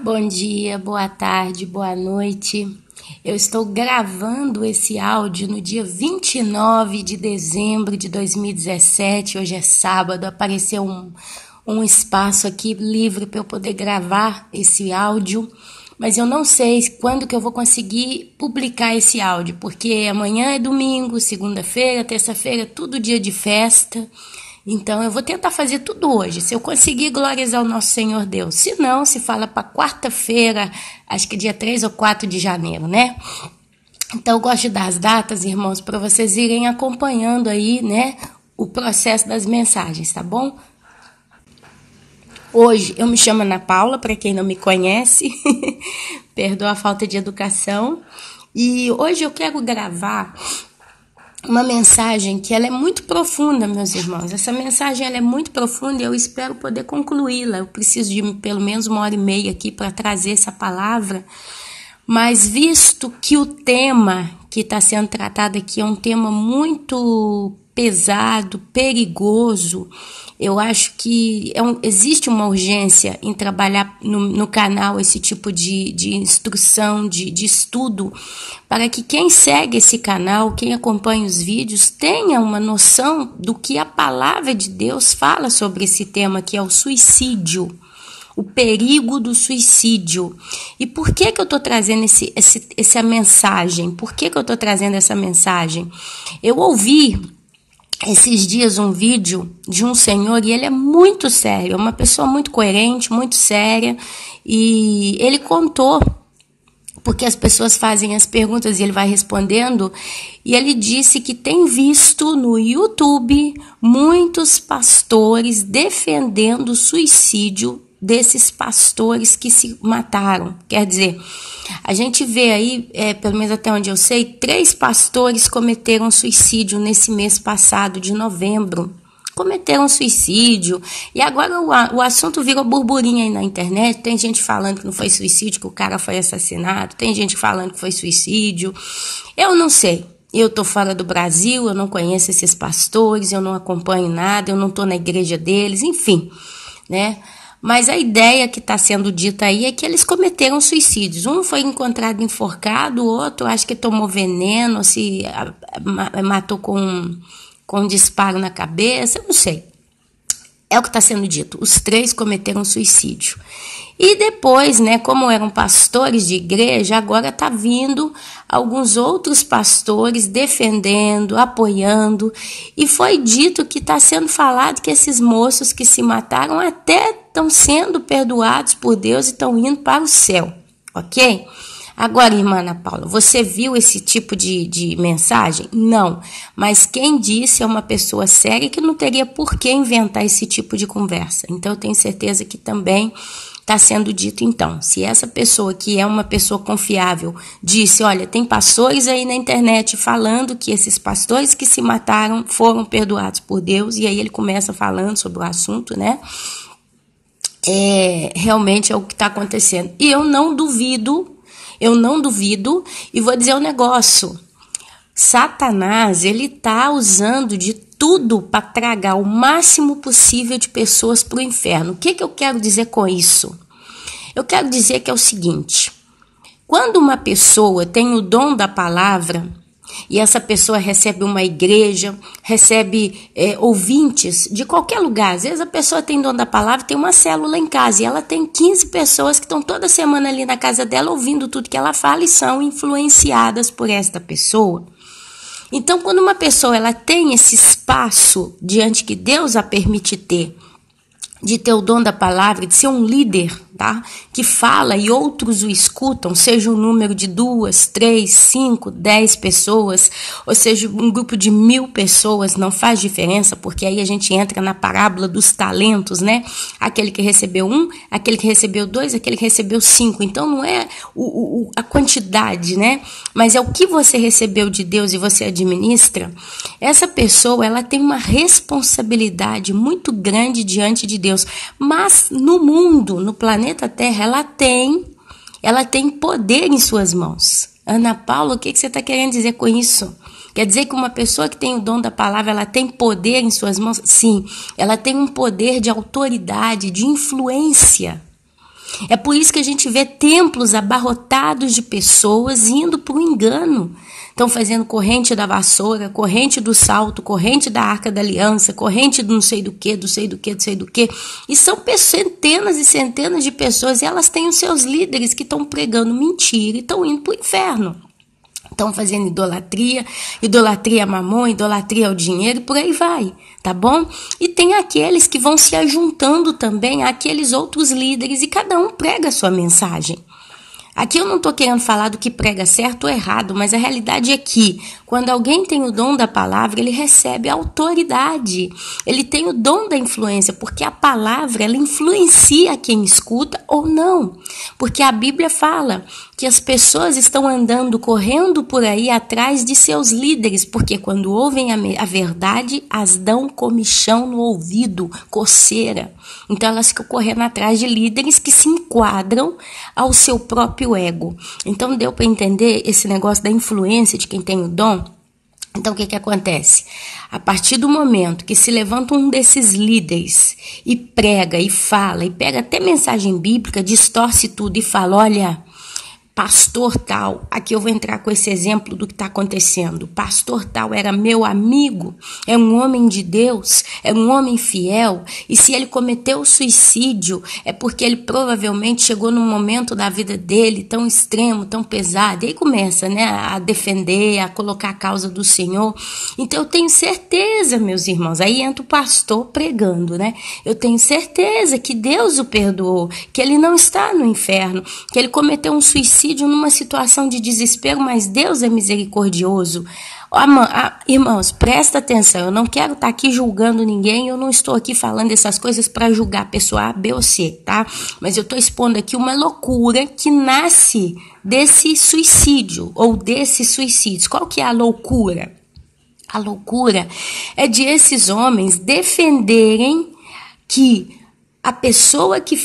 Bom dia, boa tarde, boa noite. Eu estou gravando esse áudio no dia 29 de dezembro de 2017. Hoje é sábado, apareceu um espaço aqui livre para eu poder gravar esse áudio. Mas eu não sei quando que eu vou conseguir publicar esse áudio, porque amanhã é domingo, segunda-feira, terça-feira, tudo dia de festa. Então, eu vou tentar fazer tudo hoje. Se eu conseguir, glórias ao nosso Senhor Deus. Se não, se fala para quarta-feira, acho que dia 3 ou 4 de janeiro, né? Então, eu gosto de dar as datas, irmãos, para vocês irem acompanhando aí, né, o processo das mensagens, tá bom? Hoje, eu me chamo Ana Paula, para quem não me conhece. Perdoa a falta de educação. E hoje eu quero gravar uma mensagem que ela é muito profunda, meus irmãos. Essa mensagem ela é muito profunda e eu espero poder concluí-la. Eu preciso de pelo menos 1h30 aqui para trazer essa palavra. Mas visto que o tema que está sendo tratado aqui é um tema muito pesado, perigoso, eu acho que existe uma urgência em trabalhar no canal esse tipo de instrução, de estudo, para que quem segue esse canal, quem acompanha os vídeos, tenha uma noção do que a palavra de Deus fala sobre esse tema, que é o suicídio. O perigo do suicídio. E por que eu estou trazendo essa mensagem? Por que eu estou trazendo essa mensagem? Eu ouvi esses dias um vídeo de um senhor e ele é muito sério, é uma pessoa muito coerente, muito séria, e ele contou, porque as pessoas fazem as perguntas e ele vai respondendo, e ele disse que tem visto no YouTube muitos pastores defendendo o suicídio desses pastores que se mataram. Quer dizer, a gente vê aí, pelo menos até onde eu sei, 3 pastores cometeram suicídio nesse mês passado, de novembro. Cometeram suicídio, e agora o assunto virou burburinho aí na internet. Tem gente falando que não foi suicídio, que o cara foi assassinado, tem gente falando que foi suicídio. Eu não sei. Eu tô fora do Brasil, eu não conheço esses pastores, eu não acompanho nada, eu não tô na igreja deles, enfim, né? Mas a ideia que está sendo dita aí é que eles cometeram suicídios. Um foi encontrado enforcado, o outro acho que tomou veneno, se matou com um disparo na cabeça, eu não sei. É o que está sendo dito. Os 3 cometeram suicídio. E depois, né, como eram pastores de igreja, agora está vindo alguns outros pastores defendendo, apoiando. E foi dito que está sendo falado que esses moços que se mataram até estão sendo perdoados por Deus e estão indo para o céu. Ok? Agora, irmã Ana Paula, você viu esse tipo de mensagem? Não, mas quem disse é uma pessoa séria que não teria por que inventar esse tipo de conversa. Então, eu tenho certeza que também está sendo dito então. Se essa pessoa que é uma pessoa confiável disse, olha, tem pastores aí na internet falando que esses pastores que se mataram foram perdoados por Deus, e aí ele começa falando sobre o assunto, né? Realmente é o que está acontecendo. E eu não duvido, e vou dizer um negócio. Satanás, ele está usando de tudo para tragar o máximo possível de pessoas para o inferno. O que eu quero dizer com isso? Eu quero dizer que é o seguinte: quando uma pessoa tem o dom da palavra, e essa pessoa recebe uma igreja, recebe ouvintes de qualquer lugar. Às vezes a pessoa tem dom da palavra, tem uma célula em casa, e ela tem 15 pessoas que estão toda semana ali na casa dela ouvindo tudo que ela fala e são influenciadas por esta pessoa. Então, quando uma pessoa ela tem esse espaço diante que Deus a permite ter, de ter o dom da palavra, de ser um líder, tá? Que fala e outros o escutam, seja um número de 2, 3, 5, 10 pessoas, ou seja, um grupo de 1000 pessoas, não faz diferença, porque aí a gente entra na parábola dos talentos, né? Aquele que recebeu 1, aquele que recebeu 2, aquele que recebeu 5. Então não é a quantidade, né? Mas é o que você recebeu de Deus e você administra. Essa pessoa, ela tem uma responsabilidade muito grande diante de Deus. Mas no mundo, no planeta Terra, ela tem poder em suas mãos. Ana Paula, o que você está querendo dizer com isso? Quer dizer que uma pessoa que tem o dom da palavra, ela tem poder em suas mãos? Sim, ela tem um poder de autoridade, de influência. É por isso que a gente vê templos abarrotados de pessoas indo para o engano. Estão fazendo corrente da vassoura, corrente do salto, corrente da arca da aliança, corrente do não sei do que, do sei do que, do sei do que. E são centenas e centenas de pessoas, e elas têm os seus líderes que estão pregando mentira e estão indo para o inferno. Estão fazendo idolatria, idolatria a mamon, idolatria ao dinheiro e por aí vai, tá bom? E tem aqueles que vão se ajuntando também àqueles outros líderes e cada um prega a sua mensagem. Aqui eu não estou querendo falar do que prega certo ou errado, mas a realidade é que quando alguém tem o dom da palavra, ele recebe autoridade. Ele tem o dom da influência, porque a palavra ela influencia quem escuta ou não. Porque a Bíblia fala que as pessoas estão andando, correndo por aí atrás de seus líderes, porque quando ouvem a verdade, as dão comichão no ouvido, coceira. Então elas ficam correndo atrás de líderes que se enquadram ao seu próprio ego. Então deu para entender esse negócio da influência de quem tem o dom? Então o que acontece? A partir do momento que se levanta um desses líderes e prega e fala e pega até mensagem bíblica, distorce tudo e fala, olha, pastor tal, aqui eu vou entrar com esse exemplo do que está acontecendo. Pastor tal era meu amigo, é um homem de Deus, é um homem fiel, e se ele cometeu suicídio, é porque ele provavelmente chegou num momento da vida dele tão extremo, tão pesado, e aí começa, né, a defender, a colocar a causa do Senhor. Então eu tenho certeza, meus irmãos, aí entra o pastor pregando, né? Eu tenho certeza que Deus o perdoou, que ele não está no inferno, que ele cometeu um suicídio numa situação de desespero, mas Deus é misericordioso. Irmãos, presta atenção, eu não quero estar aqui julgando ninguém, eu não estou aqui falando essas coisas para julgar a pessoa A, B ou C, tá? Mas eu estou expondo aqui uma loucura que nasce desse suicídio, ou desses suicídios. Qual que é a loucura? A loucura é de esses homens defenderem que a pessoa que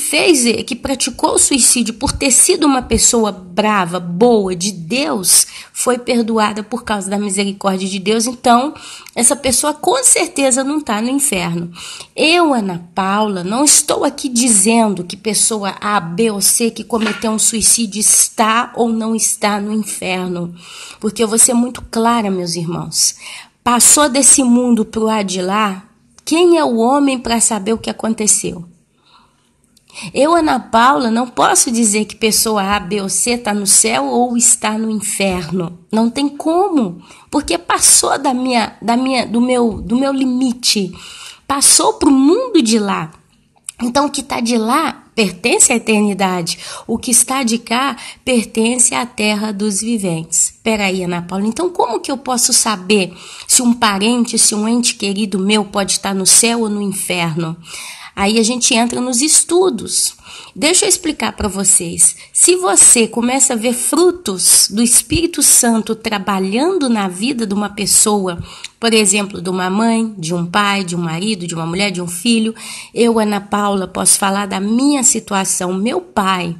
praticou o suicídio por ter sido uma pessoa brava, boa, de Deus, foi perdoada por causa da misericórdia de Deus. Então, essa pessoa com certeza não está no inferno. Eu, Ana Paula, não estou aqui dizendo que pessoa A, B ou C que cometeu um suicídio está ou não está no inferno. Porque eu vou ser muito clara, meus irmãos. Passou desse mundo para o lado de lá, quem é o homem para saber o que aconteceu? Eu, Ana Paula, não posso dizer que pessoa A, B ou C está no céu ou está no inferno. Não tem como, porque passou do meu limite, passou para o mundo de lá. Então, o que está de lá pertence à eternidade. O que está de cá pertence à terra dos viventes. Espera aí, Ana Paula. Então, como que eu posso saber se um parente, se um ente querido meu pode estar no céu ou no inferno? Aí a gente entra nos estudos. Deixa eu explicar para vocês. Se você começa a ver frutos do Espírito Santo trabalhando na vida de uma pessoa, por exemplo, de uma mãe, de um pai, de um marido, de uma mulher, de um filho, eu, Ana Paula, posso falar da minha situação. Meu pai,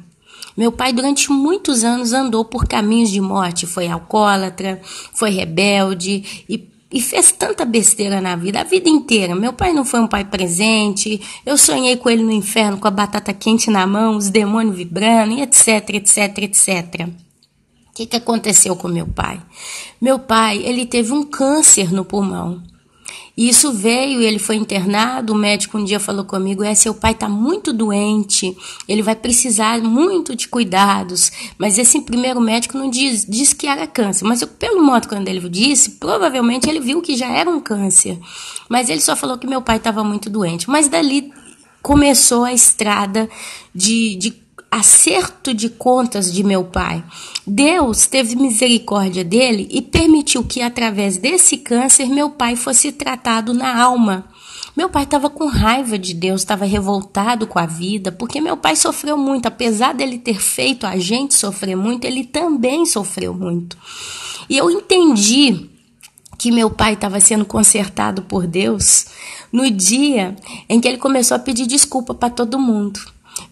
durante muitos anos, andou por caminhos de morte. Foi alcoólatra, foi rebelde e fez tanta besteira na vida, a vida inteira. Meu pai não foi um pai presente, eu sonhei com ele no inferno, com a batata quente na mão, os demônios vibrando, e etc, etc, etc. O que aconteceu com meu pai? Meu pai, ele teve um câncer no pulmão. E isso veio, ele foi internado, o médico um dia falou comigo, seu pai está muito doente, ele vai precisar muito de cuidados, mas esse primeiro médico não disse que era câncer, mas pelo modo quando ele disse, provavelmente ele viu que já era um câncer, mas ele só falou que meu pai estava muito doente, mas dali começou a estrada de acerto de contas de meu pai. Deus teve misericórdia dele e permitiu que através desse câncer meu pai fosse tratado na alma. Meu pai estava com raiva de Deus, estava revoltado com a vida, porque meu pai sofreu muito. Apesar dele ter feito a gente sofrer muito, ele também sofreu muito. E eu entendi que meu pai estava sendo consertado por Deus no dia em que ele começou a pedir desculpa para todo mundo.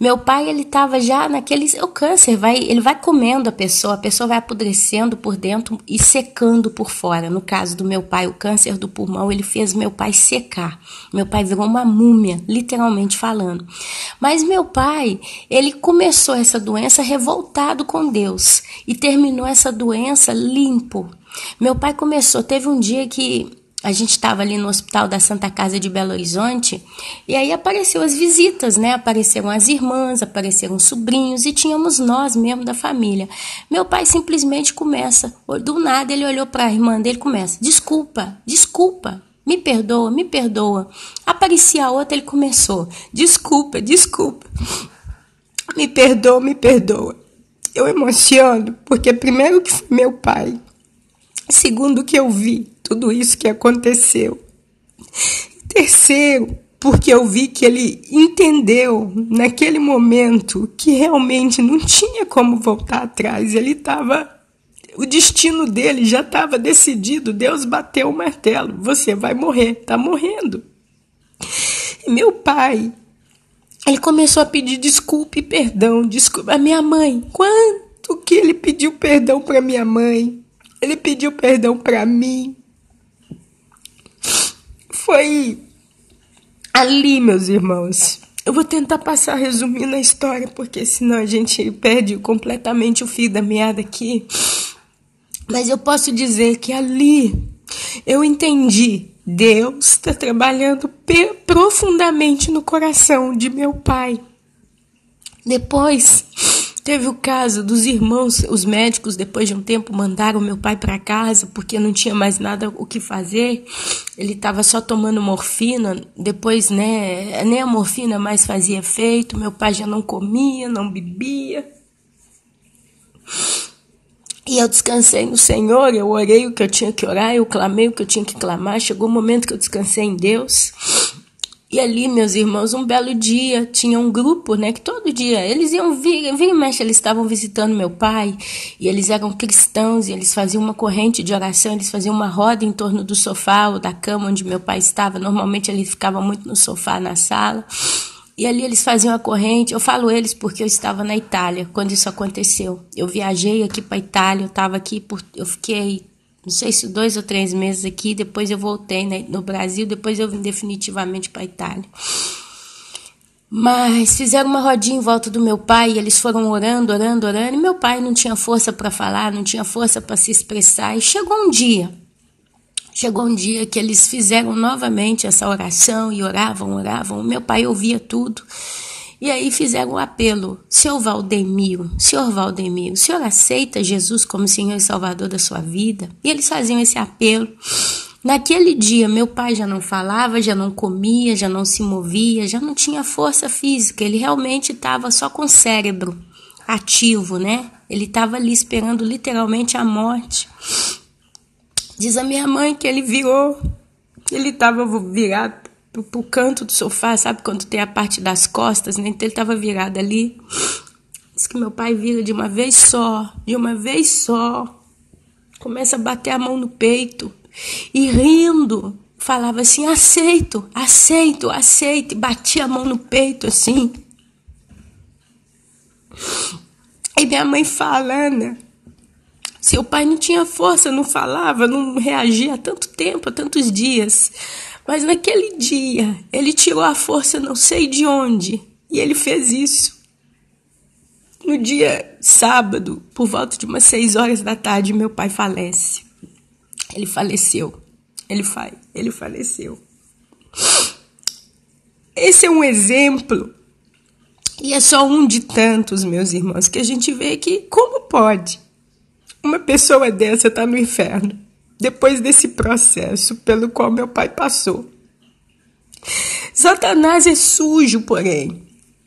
Meu pai, ele estava já naquele... O câncer, ele vai comendo a pessoa vai apodrecendo por dentro e secando por fora. No caso do meu pai, o câncer do pulmão, ele fez meu pai secar. Meu pai virou uma múmia, literalmente falando. Mas meu pai, ele começou essa doença revoltado com Deus e terminou essa doença limpo. Meu pai teve um dia que a gente estava ali no hospital da Santa Casa de Belo Horizonte e aí apareceu as visitas, né? Apareceram as irmãs, apareceram os sobrinhos e tínhamos nós mesmo da família. Meu pai simplesmente começa, do nada ele olhou para a irmã dele e começa, desculpa, me perdoa, me perdoa. Aparecia a outra, ele começou, desculpa, me perdoa, me perdoa. Eu emociono porque primeiro que foi meu pai, segundo que eu vi tudo isso que aconteceu. Terceiro, porque eu vi que ele entendeu naquele momento que realmente não tinha como voltar atrás. O destino dele já estava decidido. Deus bateu o martelo. Você vai morrer, está morrendo. E meu pai, ele começou a pedir desculpa e perdão. Desculpa a minha mãe. Quanto que ele pediu perdão para minha mãe? Ele pediu perdão para mim. Foi ali, meus irmãos. Eu vou tentar passar resumindo a história, porque senão a gente perde completamente o fio da meada aqui. Mas eu posso dizer que ali eu entendi. Deus está trabalhando profundamente no coração de meu pai. Depois teve o caso dos irmãos, os médicos, depois de um tempo, mandaram meu pai para casa, porque não tinha mais nada o que fazer. Ele estava só tomando morfina, depois, né, nem a morfina mais fazia efeito. Meu pai já não comia, não bebia. E eu descansei no Senhor, eu orei o que eu tinha que orar, eu clamei o que eu tinha que clamar. Chegou o momento que eu descansei em Deus. E ali, meus irmãos, um belo dia, tinha um grupo, né, que todo dia, eles iam vir e mexe, eles estavam visitando meu pai, e eles eram cristãos, e eles faziam uma corrente de oração, eles faziam uma roda em torno do sofá ou da cama onde meu pai estava. Normalmente ele ficava muito no sofá, na sala, e ali eles faziam a corrente. Eu falo eles porque eu estava na Itália quando isso aconteceu. Eu viajei aqui para a Itália, eu fiquei... não sei se 2 ou 3 meses aqui, depois eu voltei, né, no Brasil, depois eu vim definitivamente para a Itália. Mas fizeram uma rodinha em volta do meu pai, e eles foram orando, e meu pai não tinha força para falar, não tinha força para se expressar, e chegou um dia que eles fizeram novamente essa oração, e oravam, meu pai ouvia tudo. E aí fizeram um apelo, Senhor Valdemiro, o senhor aceita Jesus como Senhor e Salvador da sua vida? E eles faziam esse apelo. Naquele dia, meu pai já não falava, já não comia, já não se movia, já não tinha força física. Ele realmente estava só com o cérebro ativo, né? Ele estava ali esperando literalmente a morte. Diz a minha mãe que ele estava virado pro canto do sofá, sabe quando tem a parte das costas, né? Então ele estava virado ali. Diz que meu pai vira de uma vez só, começa a bater a mão no peito e rindo, falava assim, aceito, e batia a mão no peito assim. E minha mãe fala, Ana, seu pai não tinha força, não falava, não reagia há tanto tempo, há tantos dias. Mas naquele dia, ele tirou a força não sei de onde, e ele fez isso. No dia sábado, por volta de umas 6 horas da tarde, meu pai falece. Ele faleceu. Ele faleceu. Esse é um exemplo, e é só um de tantos, meus irmãos, que a gente vê que como pode uma pessoa dessa estar no inferno? Depois desse processo pelo qual meu pai passou. Satanás é sujo, porém.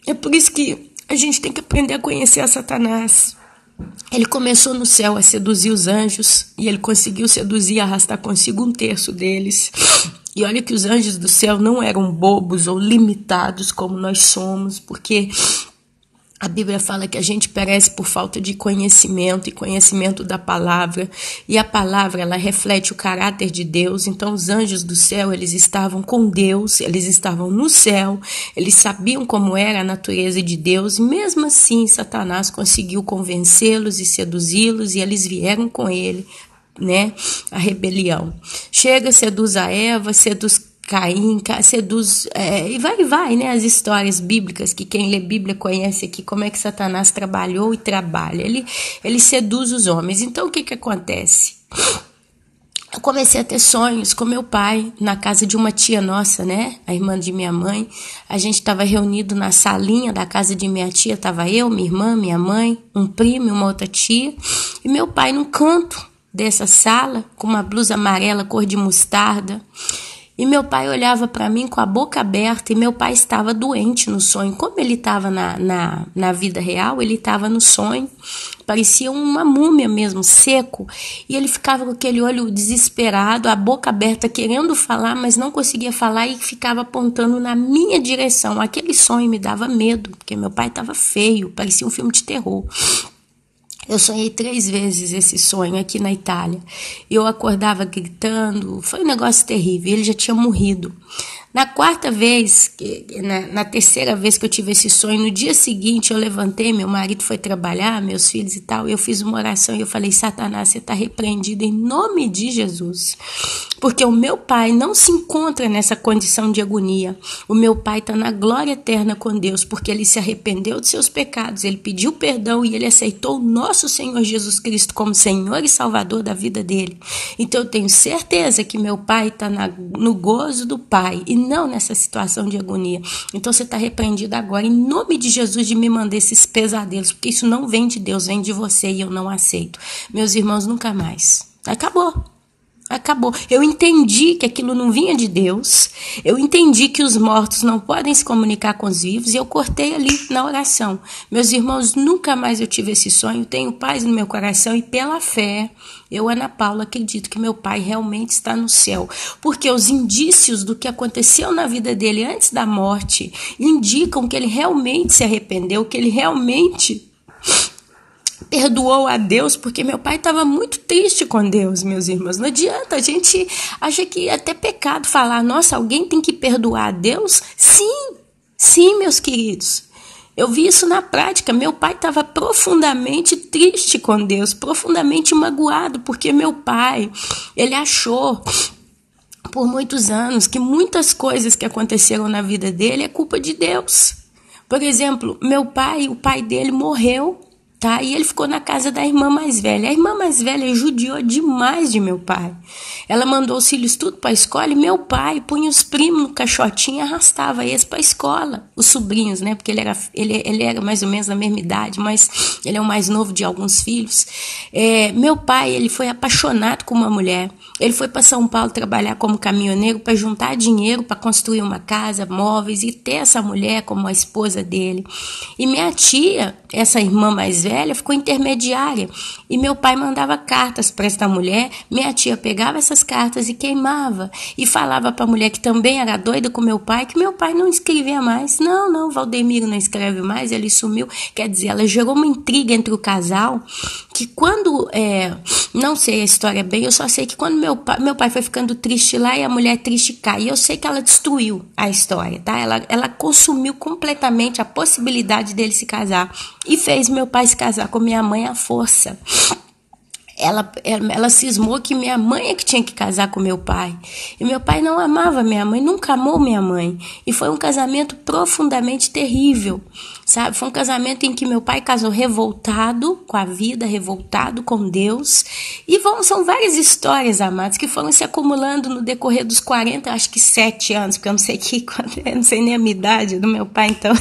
É por isso que a gente tem que aprender a conhecer a Satanás. Ele começou no céu a seduzir os anjos, e ele conseguiu seduzir e arrastar consigo 1/3 deles. E olha que os anjos do céu não eram bobos ou limitados como nós somos, porque A Bíblia fala que a gente perece por falta de conhecimento e conhecimento da palavra. E a palavra, ela reflete o caráter de Deus. Então, os anjos do céu, eles estavam com Deus, eles estavam no céu, eles sabiam como era a natureza de Deus. Mesmo assim, Satanás conseguiu convencê-los e seduzi-los, e eles vieram com ele, né? A rebelião. Chega, seduz a Eva, seduz Caim, seduz, e vai, né? As histórias bíblicas, que quem lê Bíblia conhece aqui, como é que Satanás trabalhou e trabalha. Ele seduz os homens. Então, o que acontece? Eu comecei a ter sonhos com meu pai, na casa de uma tia nossa, né? A irmã de minha mãe. A gente estava reunido na salinha da casa de minha tia. Estava eu, minha irmã, minha mãe, um primo e uma outra tia. E meu pai num canto dessa sala, com uma blusa amarela, cor de mostarda. E meu pai olhava para mim com a boca aberta, e meu pai estava doente no sonho. Como ele estava na vida real, ele estava no sonho, parecia uma múmia mesmo, seco. E ele ficava com aquele olho desesperado, a boca aberta, querendo falar, mas não conseguia falar, e ficava apontando na minha direção. Aquele sonho me dava medo, porque meu pai estava feio, parecia um filme de terror. Eu sonhei 3 vezes esse sonho aqui na Itália. Eu acordava gritando, foi um negócio terrível, ele já tinha morrido. Na 4ª vez, na 3ª vez que eu tive esse sonho, no dia seguinte eu levantei, meu marido foi trabalhar, meus filhos e tal, eu fiz uma oração e eu falei: Satanás, você está repreendido em nome de Jesus. Porque o meu pai não se encontra nessa condição de agonia. O meu pai está na glória eterna com Deus, porque ele se arrependeu de seus pecados, ele pediu perdão e ele aceitou o nosso Senhor Jesus Cristo como Senhor e Salvador da vida dele. Então eu tenho certeza que meu pai está no gozo do Pai e não nessa situação de agonia. Então você está repreendido agora, em nome de Jesus, de me mandar esses pesadelos, porque isso não vem de Deus, vem de você, e eu não aceito. Meus irmãos, nunca mais. Acabou. Eu entendi que aquilo não vinha de Deus. Eu entendi que os mortos não podem se comunicar com os vivos. E eu cortei ali na oração. Meus irmãos, nunca mais eu tive esse sonho. Tenho paz no meu coração. E pela fé, eu, Ana Paula, acredito que meu pai realmente está no céu. Porque os indícios do que aconteceu na vida dele antes da morte indicam que ele realmente se arrependeu, que ele realmente perdoou a Deus, porque meu pai estava muito triste com Deus, meus irmãos. Não adianta, a gente acha que é até pecado falar: nossa, alguém tem que perdoar a Deus? Sim, meus queridos. Eu vi isso na prática. Meu pai estava profundamente triste com Deus, profundamente magoado, porque meu pai, ele achou por muitos anos que muitas coisas que aconteceram na vida dele é culpa de Deus. Por exemplo, meu pai, o pai dele morreu, tá? E ele ficou na casa da irmã mais velha. A irmã mais velha judiou demais de meu pai. Ela mandou os filhos tudo para a escola, e meu pai punha os primos no caixotinho e arrastava eles para a escola. Os sobrinhos, né? Porque ele era mais ou menos da mesma idade, mas ele é o mais novo de alguns filhos. Meu pai, ele foi apaixonado com uma mulher. Ele foi para São Paulo trabalhar como caminhoneiro para juntar dinheiro para construir uma casa, móveis, e ter essa mulher como a esposa dele. E minha tia, essa irmã mais velha, ficou intermediária. E meu pai mandava cartas para esta mulher. Minha tia pegava essas cartas e queimava. E falava para a mulher, que também era doida com meu pai, que meu pai não escrevia mais. Não, Valdemiro não escreve mais, ele sumiu. Quer dizer, ela gerou uma intriga entre o casal, que quando, não sei a história bem, eu só sei que quando meu pai foi ficando triste lá, e a mulher triste cá, e eu sei que ela destruiu a história, tá? Ela consumiu completamente a possibilidade dele se casar, e fez meu pai se casar com minha mãe à força. Ela cismou que minha mãe é que tinha que casar com meu pai. E meu pai não amava minha mãe, nunca amou minha mãe. E foi um casamento profundamente terrível, sabe? Foi um casamento em que meu pai casou revoltado com a vida, revoltado com Deus. E são várias histórias, amados, que foram se acumulando no decorrer dos 47 anos, porque eu não sei nem a minha idade do meu pai, então...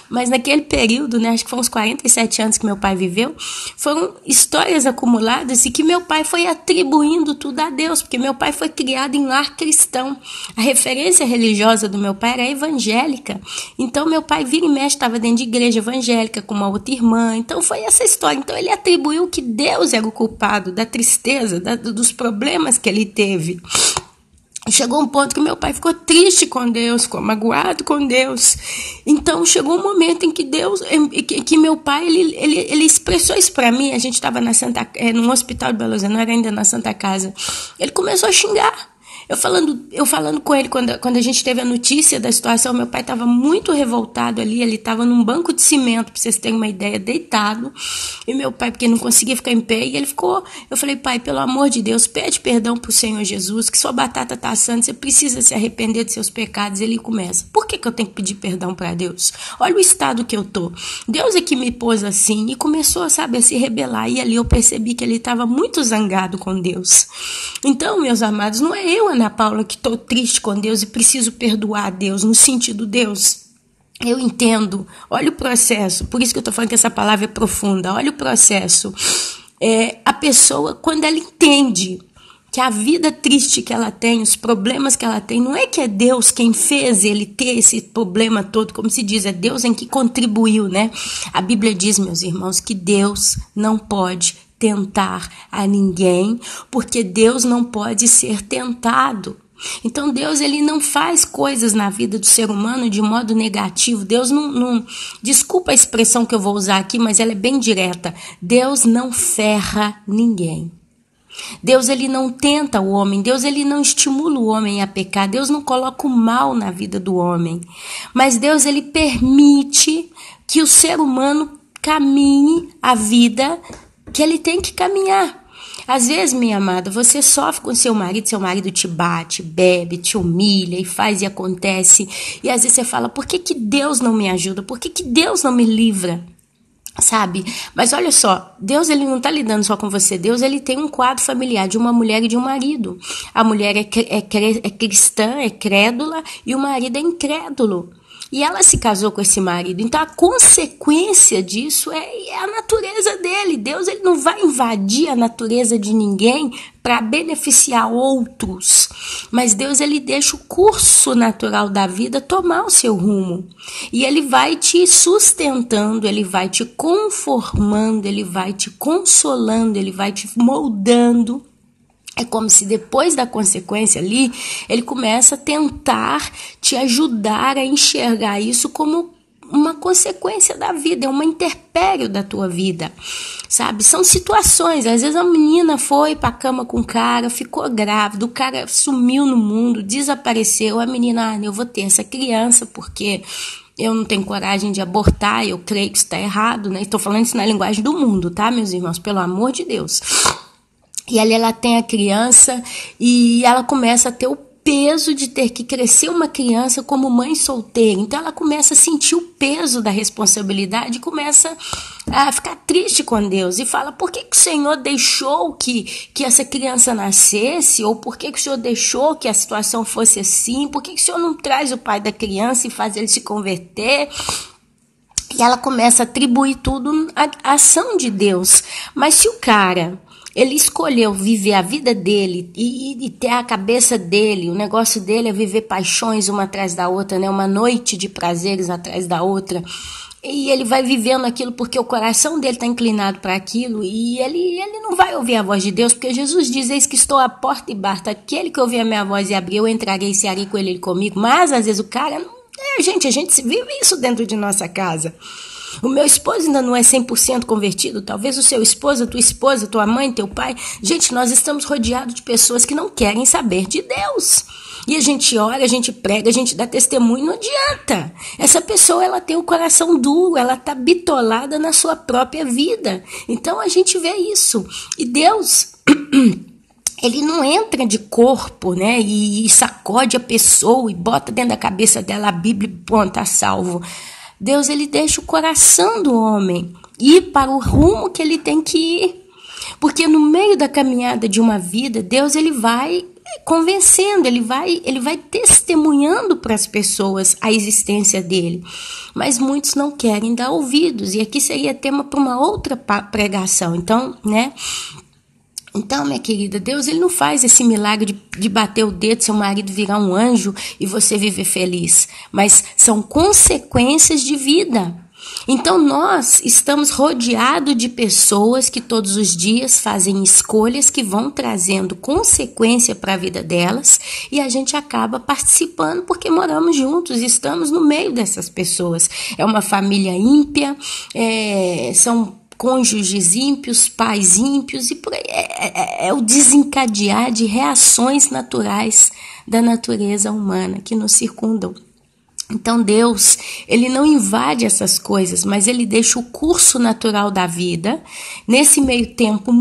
Mas naquele período, né, acho que foram uns 47 anos que meu pai viveu, foram histórias acumuladas e que meu pai foi atribuindo tudo a Deus, porque meu pai foi criado em lar cristão. A referência religiosa do meu pai era evangélica. Então meu pai vira e mexe, estava dentro de igreja evangélica com uma outra irmã. Então foi essa história. Então ele atribuiu que Deus era o culpado da tristeza, dos problemas que ele teve. Chegou um ponto que meu pai ficou triste com Deus, ficou magoado com Deus. Então chegou um momento em que que meu pai, ele expressou isso para mim. A gente estava num hospital de Belo Horizonte, não era ainda na Santa Casa. Ele começou a xingar. Eu falando com ele, quando a gente teve a notícia da situação, meu pai estava muito revoltado ali, ele estava num banco de cimento, para vocês terem uma ideia, deitado, e meu pai, porque não conseguia ficar em pé, e ele ficou, eu falei, pai, pelo amor de Deus, pede perdão pro Senhor Jesus, que sua batata está assando, você precisa se arrepender dos seus pecados. Ele começa, por que eu tenho que pedir perdão para Deus? Olha o estado que eu tô, Deus é que me pôs assim, e começou, sabe, a se rebelar, e ali eu percebi que ele estava muito zangado com Deus. Então, meus amados, não é eu, Ana Paula, que estou triste com Deus e preciso perdoar a Deus, no sentido, Deus, eu entendo, olha o processo, por isso que eu estou falando que essa palavra é profunda, olha o processo. A pessoa, quando ela entende que a vida triste que ela tem, os problemas que ela tem, não é que é Deus quem fez ele ter esse problema todo, como se diz, é Deus em que contribuiu, né? A Bíblia diz, meus irmãos, que Deus não pode tentar a ninguém, porque Deus não pode ser tentado. Então Deus, ele não faz coisas na vida do ser humano de modo negativo. Deus não desculpa a expressão que eu vou usar aqui, mas ela é bem direta. Deus não ferra ninguém. Deus, ele não tenta o homem, Deus, ele não estimula o homem a pecar, Deus não coloca o mal na vida do homem, mas Deus, ele permite que o ser humano caminhe a vida que ele tem que caminhar. Às vezes, minha amada, você sofre com seu marido te bate, bebe, te humilha e faz e acontece, e às vezes você fala, por que Deus não me ajuda? Por que Deus não me livra? Sabe? Mas olha só, Deus, ele não está lidando só com você. Deus, ele tem um quadro familiar de uma mulher e de um marido. A mulher é cristã, é crédula, e o marido é incrédulo. E ela se casou com esse marido. Então a consequência disso é a natureza dele. Deus, ele não vai invadir a natureza de ninguém para beneficiar outros. Mas Deus, ele deixa o curso natural da vida tomar o seu rumo. E ele vai te sustentando, ele vai te conformando, ele vai te consolando, ele vai te moldando. É como se depois da consequência ali, ele começa a tentar te ajudar a enxergar isso como uma consequência da vida, é uma intempérie da tua vida, sabe? São situações, às vezes a menina foi pra cama com o cara, ficou grávida, o cara sumiu no mundo, desapareceu, a menina, eu vou ter essa criança porque eu não tenho coragem de abortar, eu creio que isso está errado, né? Estou falando isso na linguagem do mundo, tá, meus irmãos? Pelo amor de Deus. E ali ela tem a criança e ela começa a ter o peso de ter que crescer uma criança como mãe solteira. Então ela começa a sentir o peso da responsabilidade e começa a ficar triste com Deus. E fala, por que o Senhor deixou que essa criança nascesse? Ou por que o Senhor deixou que a situação fosse assim? Por que o Senhor não traz o pai da criança e faz ele se converter? E ela começa a atribuir tudo à ação de Deus. Mas se o cara... ele escolheu viver a vida dele e ter a cabeça dele, o negócio dele é viver paixões uma atrás da outra, né? Uma noite de prazeres atrás da outra. E ele vai vivendo aquilo porque o coração dele está inclinado para aquilo e ele não vai ouvir a voz de Deus, porque Jesus diz, eis que estou à porta e bato, aquele que ouvir a minha voz e abrir, eu entrarei e cearei com ele comigo. Mas às vezes o cara, a gente vive isso dentro de nossa casa. O meu esposo ainda não é 100% convertido, talvez o seu esposo, a tua esposa, tua mãe, teu pai. Gente, nós estamos rodeados de pessoas que não querem saber de Deus. E a gente ora, a gente prega, a gente dá testemunho, não adianta. Essa pessoa, ela tem o coração duro, ela está bitolada na sua própria vida. Então a gente vê isso. E Deus... ele não entra de corpo, né, e sacode a pessoa e bota dentro da cabeça dela a Bíblia e pronto, tá salvo. Deus, ele deixa o coração do homem ir para o rumo que ele tem que ir. Porque no meio da caminhada de uma vida, Deus, ele vai convencendo, ele vai testemunhando para as pessoas a existência dele. Mas muitos não querem dar ouvidos. E aqui seria tema para uma outra pregação. Então, né... Então, minha querida, Deus, ele não faz esse milagre de bater o dedo, seu marido virar um anjo e você viver feliz. Mas são consequências de vida. Então nós estamos rodeados de pessoas que todos os dias fazem escolhas que vão trazendo consequência para a vida delas e a gente acaba participando porque moramos juntos, estamos no meio dessas pessoas. É uma família ímpia, são cônjuges ímpios, pais ímpios, e por aí é o desencadear de reações naturais da natureza humana que nos circundam. Então Deus, ele não invade essas coisas, mas ele deixa o curso natural da vida. Nesse meio tempo,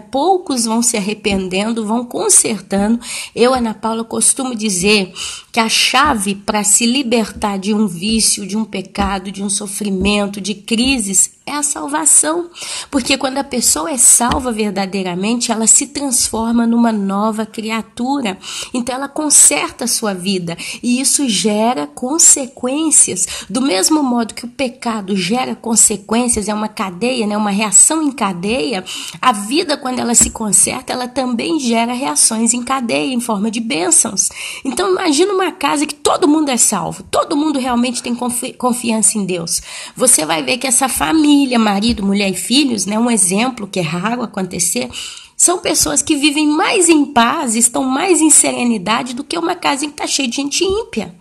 poucos vão se arrependendo, vão consertando. Eu, Ana Paula, costumo dizer que a chave para se libertar de um vício, de um pecado, de um sofrimento, de crises, é a salvação. Porque quando a pessoa é salva verdadeiramente, ela se transforma numa nova criatura. Então ela conserta a sua vida. E isso gera consequências. Do mesmo modo que o pecado gera consequências, é uma cadeia, né? Uma reação em cadeia, a vida, quando ela se conserta, ela também gera reações em cadeia, em forma de bênçãos. Então imagina uma casa que todo mundo é salvo, todo mundo realmente tem confiança em Deus. Você vai ver que essa família, marido, mulher e filhos, né? Um exemplo que é raro acontecer, são pessoas que vivem mais em paz, estão mais em serenidade do que uma casa em que está cheia de gente ímpia.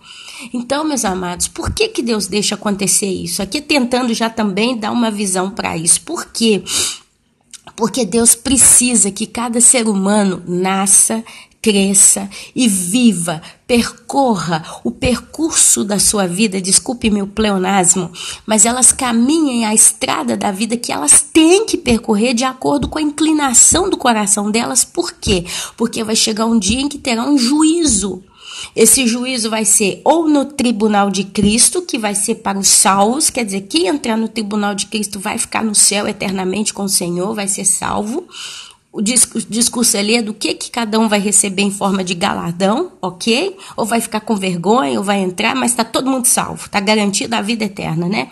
Então, meus amados, por que Deus deixa acontecer isso? Aqui tentando já também dar uma visão para isso. Por quê? Porque Deus precisa que cada ser humano nasça, cresça e viva, percorra o percurso da sua vida, desculpe meu pleonasmo, mas elas caminhem a estrada da vida que elas têm que percorrer de acordo com a inclinação do coração delas. Por quê? Porque vai chegar um dia em que terá um juízo. Esse juízo vai ser ou no tribunal de Cristo, que vai ser para os salvos, quer dizer, quem entrar no tribunal de Cristo vai ficar no céu eternamente com o Senhor, vai ser salvo. O discurso ali é do que cada um vai receber em forma de galardão, ok? Ou vai ficar com vergonha, ou vai entrar, mas está todo mundo salvo, está garantido a vida eterna, né?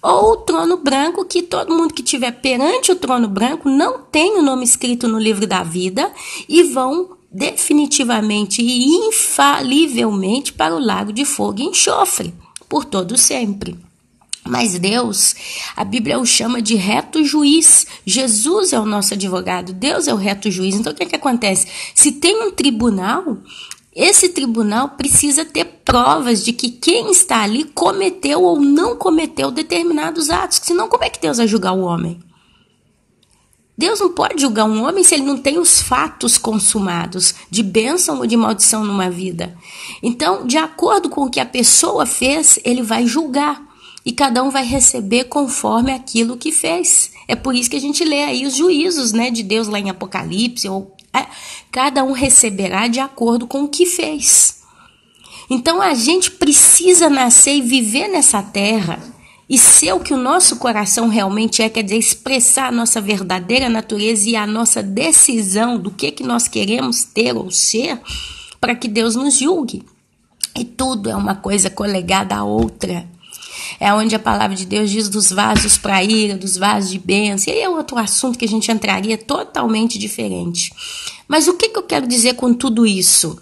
Ou o trono branco, que todo mundo que estiver perante o trono branco não tem o nome escrito no livro da vida e vão definitivamente e infalivelmente para o lago de fogo e enxofre, por todo sempre. Mas Deus, a Bíblia o chama de reto juiz. Jesus é o nosso advogado, Deus é o reto juiz. Então o que acontece? Se tem um tribunal, esse tribunal precisa ter provas de que quem está ali cometeu ou não cometeu determinados atos. Senão como é que Deus vai julgar o homem? Deus não pode julgar um homem se ele não tem os fatos consumados de bênção ou de maldição numa vida. Então, de acordo com o que a pessoa fez, ele vai julgar. E cada um vai receber conforme aquilo que fez. É por isso que a gente lê aí os juízos, né, de Deus lá em Apocalipse. Cada um receberá de acordo com o que fez. Então a gente precisa nascer e viver nessa terra e ser o que o nosso coração realmente é, quer dizer, expressar a nossa verdadeira natureza e a nossa decisão do que nós queremos ter ou ser, para que Deus nos julgue. E tudo é uma coisa colegada à outra. É onde a palavra de Deus diz dos vasos para ira, dos vasos de bênção. E aí é outro assunto que a gente entraria totalmente diferente. Mas o que eu quero dizer com tudo isso?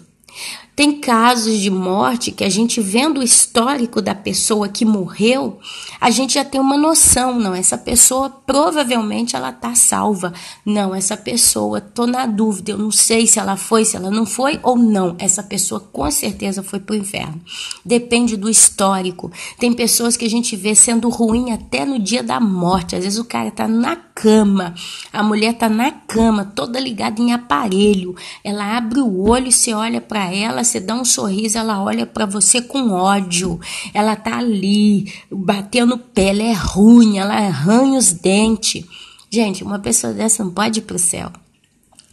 Tem casos de morte que a gente, vendo o histórico da pessoa que morreu, a gente já tem uma noção. Não, essa pessoa provavelmente ela está salva. Não, essa pessoa, estou na dúvida, eu não sei se ela foi, se ela não foi ou não. Essa pessoa com certeza foi para o inferno. Depende do histórico. Tem pessoas que a gente vê sendo ruim até no dia da morte. Às vezes o cara está na cama, a mulher está na cama, toda ligada em aparelho. Ela abre o olho, você olha para ela, você dá um sorriso, ela olha para você com ódio. Ela tá ali, batendo o pé, ela é ruim, ela arranha os dentes. Gente, uma pessoa dessa não pode ir pro céu.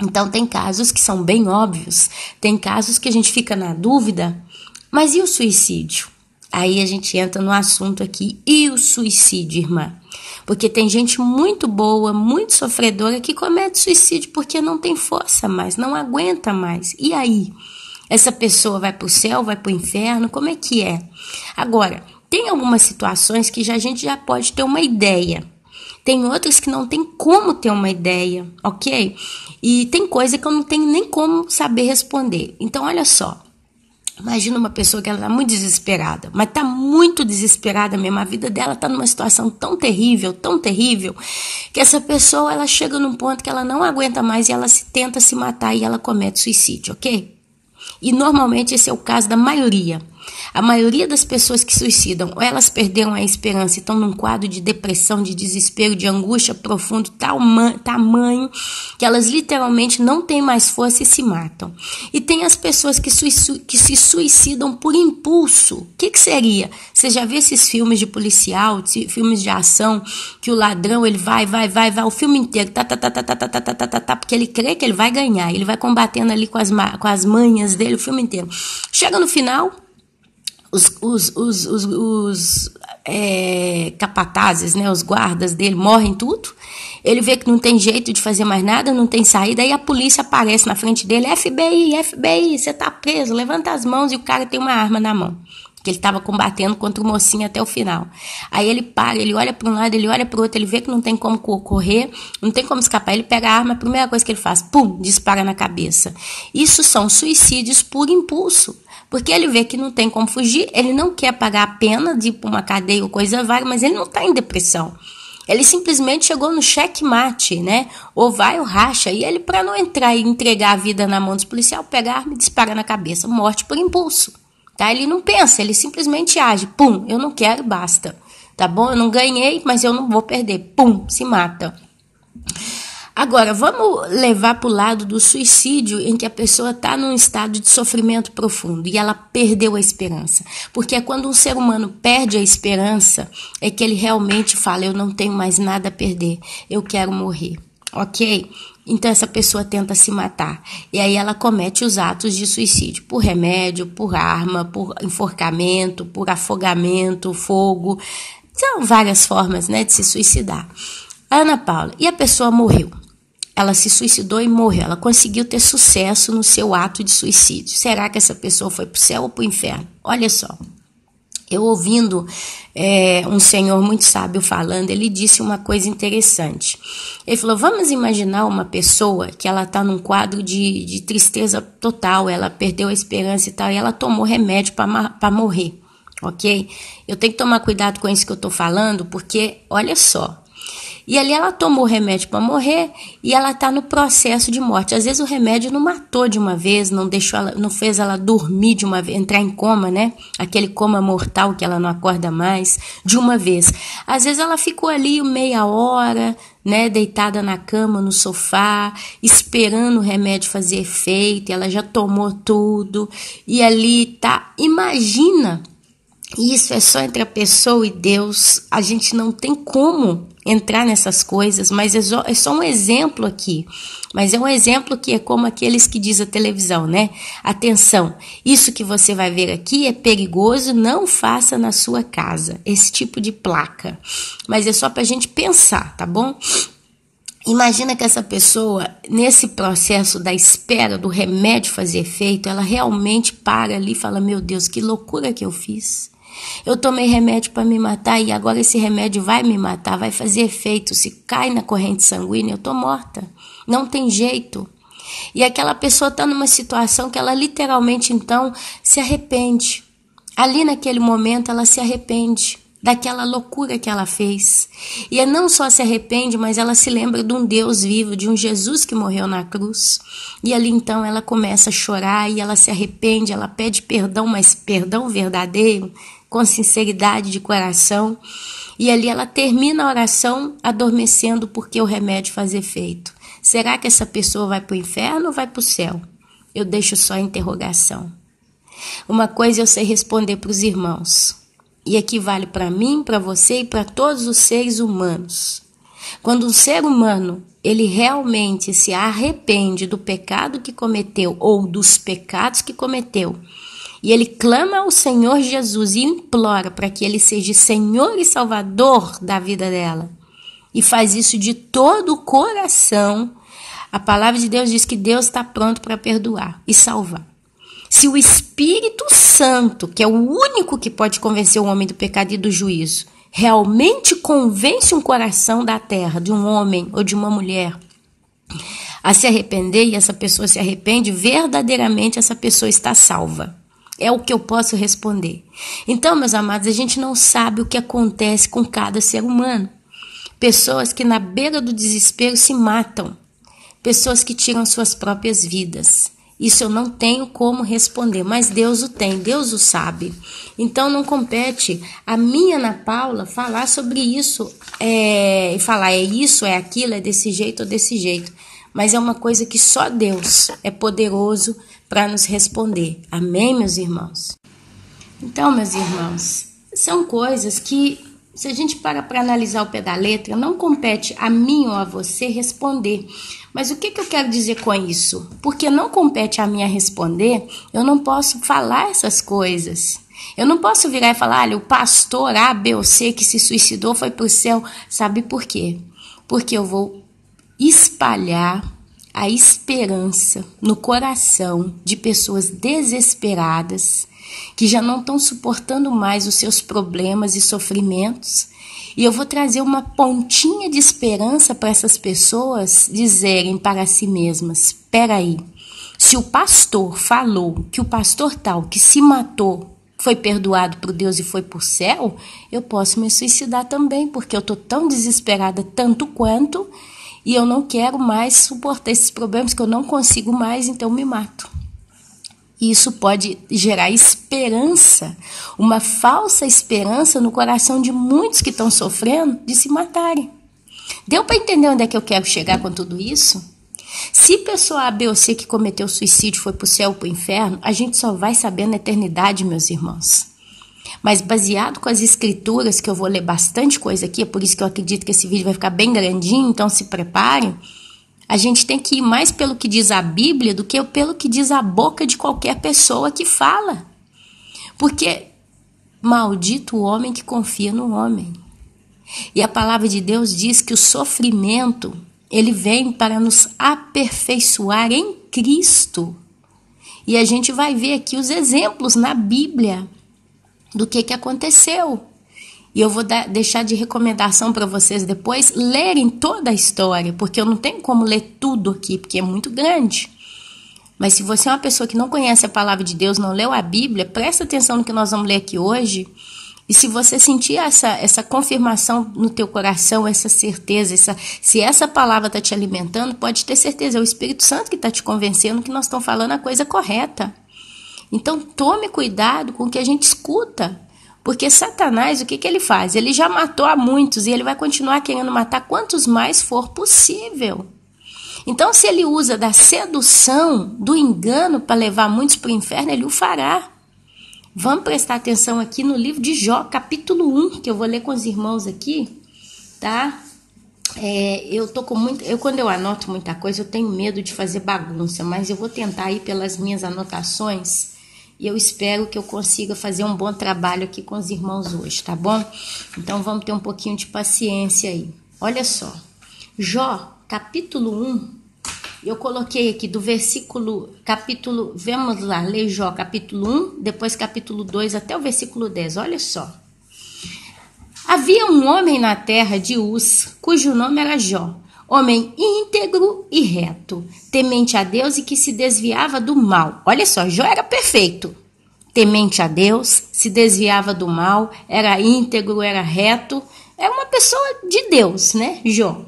Então tem casos que são bem óbvios, tem casos que a gente fica na dúvida, mas e o suicídio? Aí a gente entra no assunto aqui, e o suicídio, irmã? Porque tem gente muito boa, muito sofredora que comete suicídio porque não tem força mais, não aguenta mais. E aí? Essa pessoa vai para o céu, vai para o inferno? Como é que é? Agora, tem algumas situações que a gente já pode ter uma ideia. Tem outras que não tem como ter uma ideia, ok? E tem coisa que eu não tenho nem como saber responder. Então, olha só. Imagina uma pessoa que ela tá muito desesperada, mas tá muito desesperada mesmo, a vida dela tá numa situação tão terrível, que essa pessoa, ela chega num ponto que ela não aguenta mais e ela tenta se matar e ela comete suicídio, ok? E normalmente esse é o caso da maioria. A maioria das pessoas que suicidam, ou elas perderam a esperança e estão num quadro de depressão, de desespero, de angústia profundo, tamanho, que elas literalmente não têm mais força e se matam. E tem as pessoas que se suicidam por impulso. O que seria? Você já viu esses filmes de policial, filmes de ação, que o ladrão ele vai o filme inteiro, porque ele crê que ele vai ganhar, ele vai combatendo ali com as manhas dele o filme inteiro. Chega no final, os capatazes, né, os guardas dele morrem tudo, ele vê que não tem jeito de fazer mais nada, não tem saída, aí a polícia aparece na frente dele, FBI, você tá preso, levanta as mãos, e o cara tem uma arma na mão, que ele estava combatendo contra o mocinho até o final. Aí ele para, ele olha para um lado, ele olha para o outro, ele vê que não tem como correr, não tem como escapar, ele pega a arma, a primeira coisa que ele faz, pum, dispara na cabeça. Isso são suicídios por impulso. Porque ele vê que não tem como fugir, ele não quer pagar a pena de ir para uma cadeia ou coisa vaga, mas ele não está em depressão. Ele simplesmente chegou no checkmate, né? Ou vai ou racha. E ele, para não entrar e entregar a vida na mão dos policiais, pega a arma e dispara na cabeça. Morte por impulso. Tá? Ele não pensa, ele simplesmente age. Pum, eu não quero, basta. Tá bom? Eu não ganhei, mas eu não vou perder. Pum, se mata. Agora, vamos levar para o lado do suicídio, em que a pessoa está num estado de sofrimento profundo e ela perdeu a esperança. Porque é quando um ser humano perde a esperança, é que ele realmente fala, eu não tenho mais nada a perder, eu quero morrer, ok? Então essa pessoa tenta se matar. E aí ela comete os atos de suicídio, por remédio, por arma, por enforcamento, por afogamento, fogo. São várias formas, né, de se suicidar. Ana Paula, e a pessoa morreu? Ela se suicidou e morreu. Ela conseguiu ter sucesso no seu ato de suicídio. Será que essa pessoa foi para o céu ou para o inferno? Olha só. Eu ouvindo um senhor muito sábio falando, ele disse uma coisa interessante. Ele falou, vamos imaginar uma pessoa que ela está num quadro de tristeza total, ela perdeu a esperança e tal, e ela tomou remédio para morrer, ok? Eu tenho que tomar cuidado com isso que eu estou falando, porque, olha só, e ali ela tomou o remédio para morrer e ela está no processo de morte. Às vezes o remédio não matou de uma vez, não fez ela dormir de uma vez, entrar em coma, né? Aquele coma mortal que ela não acorda mais de uma vez. Às vezes ela ficou ali meia hora, né, deitada na cama, no sofá, esperando o remédio fazer efeito, ela já tomou tudo e ali tá, imagina. Isso é só entre a pessoa e Deus, a gente não tem como entrar nessas coisas, mas é só um exemplo aqui, mas é um exemplo que é como aqueles que diz a televisão, né? Atenção, isso que você vai ver aqui é perigoso, não faça na sua casa, esse tipo de placa, mas é só pra gente pensar, tá bom? Imagina que essa pessoa, nesse processo da espera do remédio fazer efeito, ela realmente para ali e fala, meu Deus, que loucura que eu fiz. Eu tomei remédio para me matar e agora esse remédio vai me matar, vai fazer efeito. Se cai na corrente sanguínea, eu tô morta. Não tem jeito. E aquela pessoa está numa situação que ela literalmente, então, se arrepende. Ali naquele momento, ela se arrepende daquela loucura que ela fez. E ela não só se arrepende, mas ela se lembra de um Deus vivo, de um Jesus que morreu na cruz. E ali então ela começa a chorar e ela se arrepende, ela pede perdão, mas perdão verdadeiro, com sinceridade de coração. E ali ela termina a oração adormecendo porque o remédio faz efeito. Será que essa pessoa vai para o inferno ou vai para o céu? Eu deixo só a interrogação. Uma coisa eu sei responder para os irmãos. E aqui vale para mim, para você e para todos os seres humanos. Quando um ser humano, ele realmente se arrepende do pecado que cometeu ou dos pecados que cometeu, e ele clama ao Senhor Jesus e implora para que ele seja Senhor e Salvador da vida dela, e faz isso de todo o coração, a palavra de Deus diz que Deus está pronto para perdoar e salvar. Se o Espírito Santo, que é o único que pode convencer o homem do pecado e do juízo, realmente convence um coração da terra, de um homem ou de uma mulher, a se arrepender, e essa pessoa se arrepende, verdadeiramente essa pessoa está salva. É o que eu posso responder. Então, meus amados, a gente não sabe o que acontece com cada ser humano. Pessoas que na beira do desespero se matam. Pessoas que tiram suas próprias vidas. Isso eu não tenho como responder, mas Deus o tem, Deus o sabe. Então não compete a minha Ana Paula falar sobre isso, e falar é isso, é aquilo, é desse jeito ou desse jeito. Mas é uma coisa que só Deus é poderoso para nos responder. Amém, meus irmãos? Então, meus irmãos, são coisas que, se a gente para analisar o pé da letra, não compete a mim ou a você responder. Mas o que eu quero dizer com isso? Porque não compete a mim a responder, eu não posso falar essas coisas. Eu não posso virar e falar, olha, o pastor A, B ou C que se suicidou foi para o céu. Sabe por quê? Porque eu vou espalhar a esperança no coração de pessoas desesperadas, que já não estão suportando mais os seus problemas e sofrimentos, e eu vou trazer uma pontinha de esperança para essas pessoas dizerem para si mesmas, espera aí, se o pastor falou que o pastor tal que se matou foi perdoado por Deus e foi para o céu, eu posso me suicidar também, porque eu estou tão desesperada tanto quanto, e eu não quero mais suportar esses problemas que eu não consigo mais, então me mato. Isso pode gerar esperança, uma falsa esperança no coração de muitos que estão sofrendo de se matarem. Deu para entender onde é que eu quero chegar com tudo isso? Se pessoa A, B ou C que cometeu suicídio foi para o céu ou para o inferno, a gente só vai saber na eternidade, meus irmãos. Mas baseado com as escrituras, que eu vou ler bastante coisa aqui, é por isso que eu acredito que esse vídeo vai ficar bem grandinho, então se preparem. A gente tem que ir mais pelo que diz a Bíblia do que pelo que diz a boca de qualquer pessoa que fala. Porque maldito o homem que confia no homem. E a palavra de Deus diz que o sofrimento, ele vem para nos aperfeiçoar em Cristo. E a gente vai ver aqui os exemplos na Bíblia do que aconteceu. E eu vou deixar de recomendação para vocês depois lerem toda a história, porque eu não tenho como ler tudo aqui, porque é muito grande. Mas se você é uma pessoa que não conhece a palavra de Deus, não leu a Bíblia, presta atenção no que nós vamos ler aqui hoje. E se você sentir essa confirmação no teu coração, essa certeza, se essa palavra está te alimentando, pode ter certeza, é o Espírito Santo que está te convencendo que nós estamos falando a coisa correta. Então tome cuidado com o que a gente escuta. Porque Satanás, o que ele faz? Ele já matou a muitos e ele vai continuar querendo matar quantos mais for possível. Então, se ele usa da sedução, do engano para levar muitos para o inferno, ele o fará. Vamos prestar atenção aqui no livro de Jó, capítulo 1, que eu vou ler com os irmãos aqui, tá? Quando eu anoto muita coisa, eu tenho medo de fazer bagunça, mas eu vou tentar ir pelas minhas anotações. E eu espero que eu consiga fazer um bom trabalho aqui com os irmãos hoje, tá bom? Então vamos ter um pouquinho de paciência aí. Olha só, Jó, capítulo 1, eu coloquei aqui do vamos lá, ler Jó, capítulo 1, depois capítulo 2 até o versículo 10, olha só. Havia um homem na terra de Uz, cujo nome era Jó. Homem íntegro e reto, temente a Deus e que se desviava do mal. Olha só, Jó era perfeito. Temente a Deus, se desviava do mal, era íntegro, era reto. Era uma pessoa de Deus, né, Jó?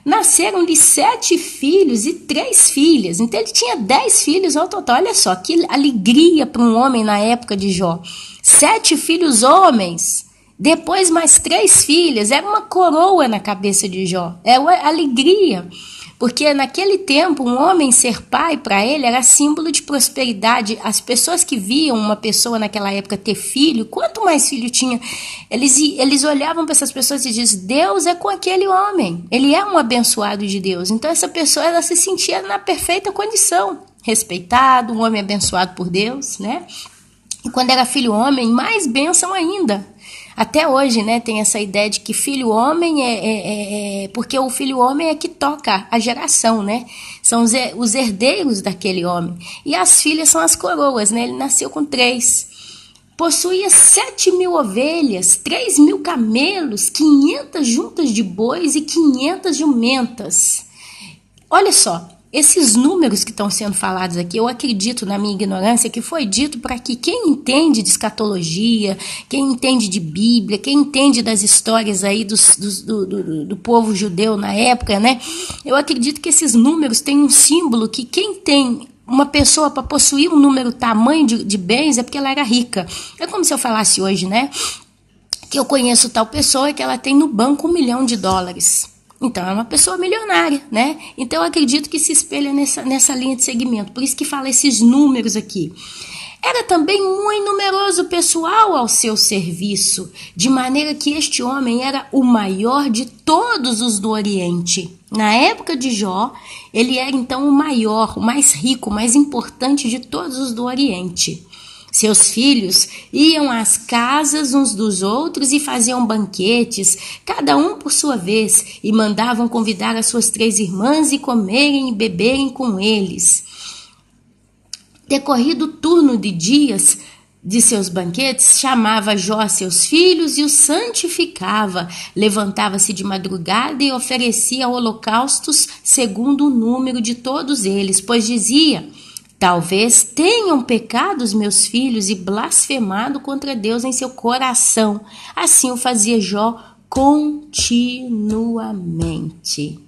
Nasceram-lhe 7 filhos e 3 filhas. Então ele tinha 10 filhos ao total. Olha só, que alegria para um homem na época de Jó. 7 filhos homens. Depois mais 3 filhas, era uma coroa na cabeça de Jó, era uma alegria, porque naquele tempo um homem ser pai para ele era símbolo de prosperidade. As pessoas que viam uma pessoa naquela época ter filho, quanto mais filho tinha, eles olhavam para essas pessoas e diziam, Deus é com aquele homem, ele é um abençoado de Deus. Então essa pessoa ela se sentia na perfeita condição, respeitado, um homem abençoado por Deus, né? E quando era filho homem, mais bênção ainda. Até hoje, né, tem essa ideia de que filho homem porque o filho homem é que toca a geração, né? São os herdeiros daquele homem. E as filhas são as coroas, né? Ele nasceu com 3. Possuía 7.000 ovelhas, 3.000 camelos, 500 juntas de bois e 500 jumentas. Olha só, esses números que estão sendo falados aqui, eu acredito na minha ignorância que foi dito para que quem entende de escatologia, quem entende de Bíblia, quem entende das histórias aí do povo judeu na época, né? Eu acredito que esses números têm um símbolo que quem tem uma pessoa para possuir um número tamanho de bens é porque ela era rica. É como se eu falasse hoje, né? Que eu conheço tal pessoa que ela tem no banco $1 milhão. Então, é uma pessoa milionária, né? Então, eu acredito que se espelha nessa linha de segmento. Por isso que fala esses números aqui. Era também muito numeroso pessoal ao seu serviço, de maneira que este homem era o maior de todos os do Oriente. Na época de Jó, ele era então o maior, o mais rico, o mais importante de todos os do Oriente. Seus filhos iam às casas uns dos outros e faziam banquetes, cada um por sua vez, e mandavam convidar as suas 3 irmãs e comerem e beberem com eles. Decorrido o turno de dias de seus banquetes, chamava Jó seus filhos e os santificava, levantava-se de madrugada e oferecia holocaustos segundo o número de todos eles, pois dizia: talvez tenham pecado os meus filhos e blasfemado contra Deus em seu coração. Assim o fazia Jó continuamente.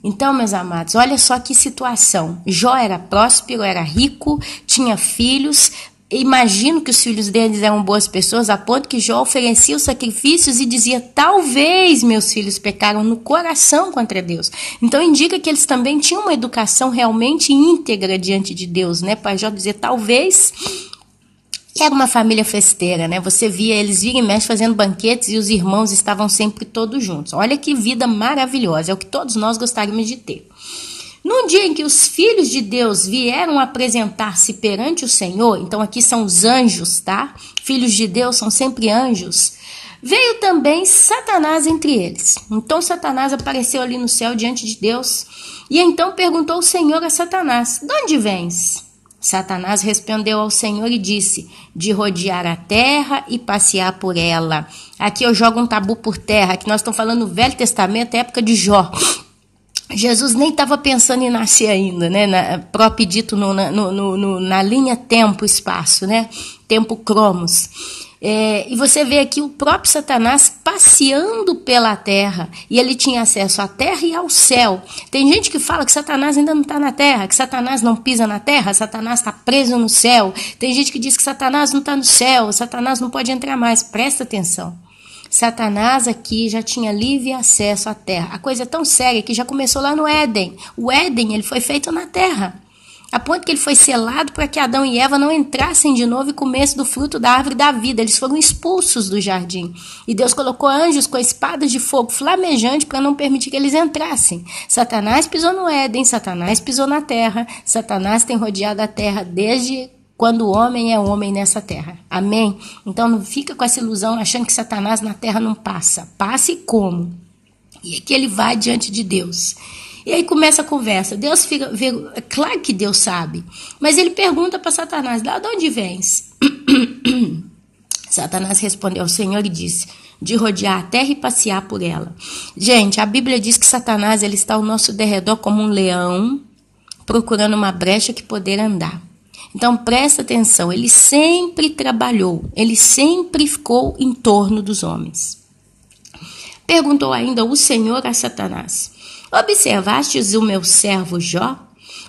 Então, meus amados, olha só que situação. Jó era próspero, era rico, tinha filhos. Imagino que os filhos deles eram boas pessoas, a ponto que Jó oferecia os sacrifícios e dizia: talvez meus filhos pecaram no coração contra Deus. Então indica que eles também tinham uma educação realmente íntegra diante de Deus, né? Para Jó dizer talvez. E era uma família festeira, né? Você via eles virem e mexem fazendo banquetes e os irmãos estavam sempre todos juntos. Olha que vida maravilhosa, é o que todos nós gostaríamos de ter. Num dia em que os filhos de Deus vieram apresentar-se perante o Senhor, então aqui são os anjos, tá? Filhos de Deus são sempre anjos. Veio também Satanás entre eles. Então Satanás apareceu ali no céu diante de Deus e então perguntou o Senhor a Satanás: de onde vens? Satanás respondeu ao Senhor e disse: de rodear a terra e passear por ela. Aqui eu jogo um tabu por terra, que nós estamos falando no Velho Testamento, época de Jó. Jesus nem estava pensando em nascer ainda, né? Próprio dito na linha tempo-espaço, né? Tempo-cromos. E você vê aqui o próprio Satanás passeando pela terra, e ele tinha acesso à terra e ao céu. Tem gente que fala que Satanás ainda não está na terra, que Satanás não pisa na terra, Satanás está preso no céu. Tem gente que diz que Satanás não está no céu, Satanás não pode entrar mais. Presta atenção. Satanás aqui já tinha livre acesso à terra. A coisa é tão séria que já começou lá no Éden. O Éden, ele foi feito na terra, a ponto que ele foi selado para que Adão e Eva não entrassem de novo e comessem do fruto da árvore da vida. Eles foram expulsos do jardim. E Deus colocou anjos com espadas de fogo flamejante para não permitir que eles entrassem. Satanás pisou no Éden, Satanás pisou na terra. Satanás tem rodeado a terra desde quando o homem é homem nessa terra. Amém? Então não fica com essa ilusão achando que Satanás na terra não passa. Passa e como? E é que ele vai diante de Deus. E aí começa a conversa. Deus fica, é claro que Deus sabe, mas ele pergunta para Satanás: lá de onde vens? Satanás respondeu ao Senhor e disse: de rodear a terra e passear por ela. Gente, a Bíblia diz que Satanás ele está ao nosso derredor como um leão, procurando uma brecha que poder andar. Então presta atenção, ele sempre trabalhou, ele sempre ficou em torno dos homens. Perguntou ainda o Senhor a Satanás: observastes o meu servo Jó?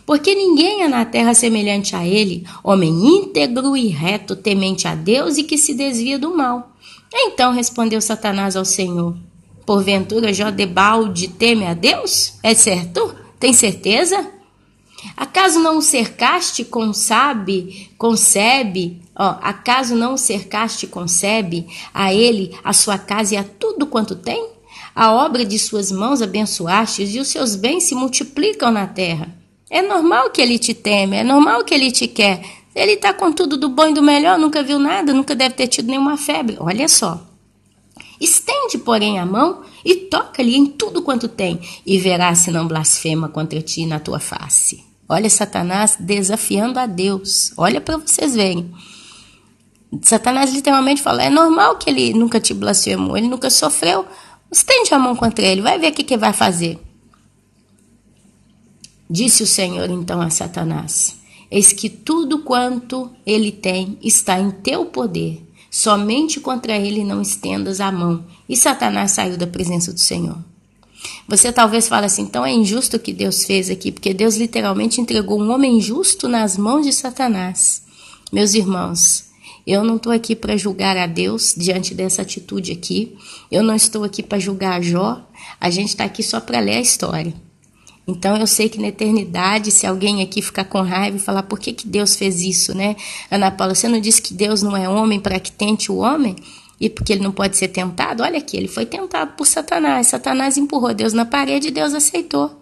Porque ninguém é na terra semelhante a ele, homem íntegro e reto, temente a Deus e que se desvia do mal. Então respondeu Satanás ao Senhor: porventura Jó debalde teme a Deus? É certo? Tem certeza? Acaso não o cercaste, acaso não o cercaste, concebe a ele, a sua casa e a tudo quanto tem? A obra de suas mãos abençoaste e os seus bens se multiplicam na terra. É normal que ele te teme, é normal que ele te quer. Ele está com tudo do bom e do melhor, nunca viu nada, nunca deve ter tido nenhuma febre. Olha só. Estende, porém, a mão e toca-lhe em tudo quanto tem, e verás se não blasfema contra ti na tua face. Olha Satanás desafiando a Deus. Olha para vocês verem. Satanás literalmente fala: é normal que ele nunca te blasfemou, ele nunca sofreu. Estende a mão contra ele, vai ver o que ele vai fazer. Disse o Senhor então a Satanás: eis que tudo quanto ele tem está em teu poder, somente contra ele não estendas a mão. E Satanás saiu da presença do Senhor. Você talvez fale assim, então é injusto o que Deus fez aqui, porque Deus literalmente entregou um homem justo nas mãos de Satanás. Meus irmãos, eu não estou aqui para julgar a Deus diante dessa atitude aqui. Eu não estou aqui para julgar a Jó. A gente está aqui só para ler a história. Então eu sei que na eternidade, se alguém aqui ficar com raiva e falar por que Deus fez isso, né? Ana Paula, você não disse que Deus não é homem para que tente o homem? E porque ele não pode ser tentado? Olha aqui, ele foi tentado por Satanás. Satanás empurrou Deus na parede e Deus aceitou.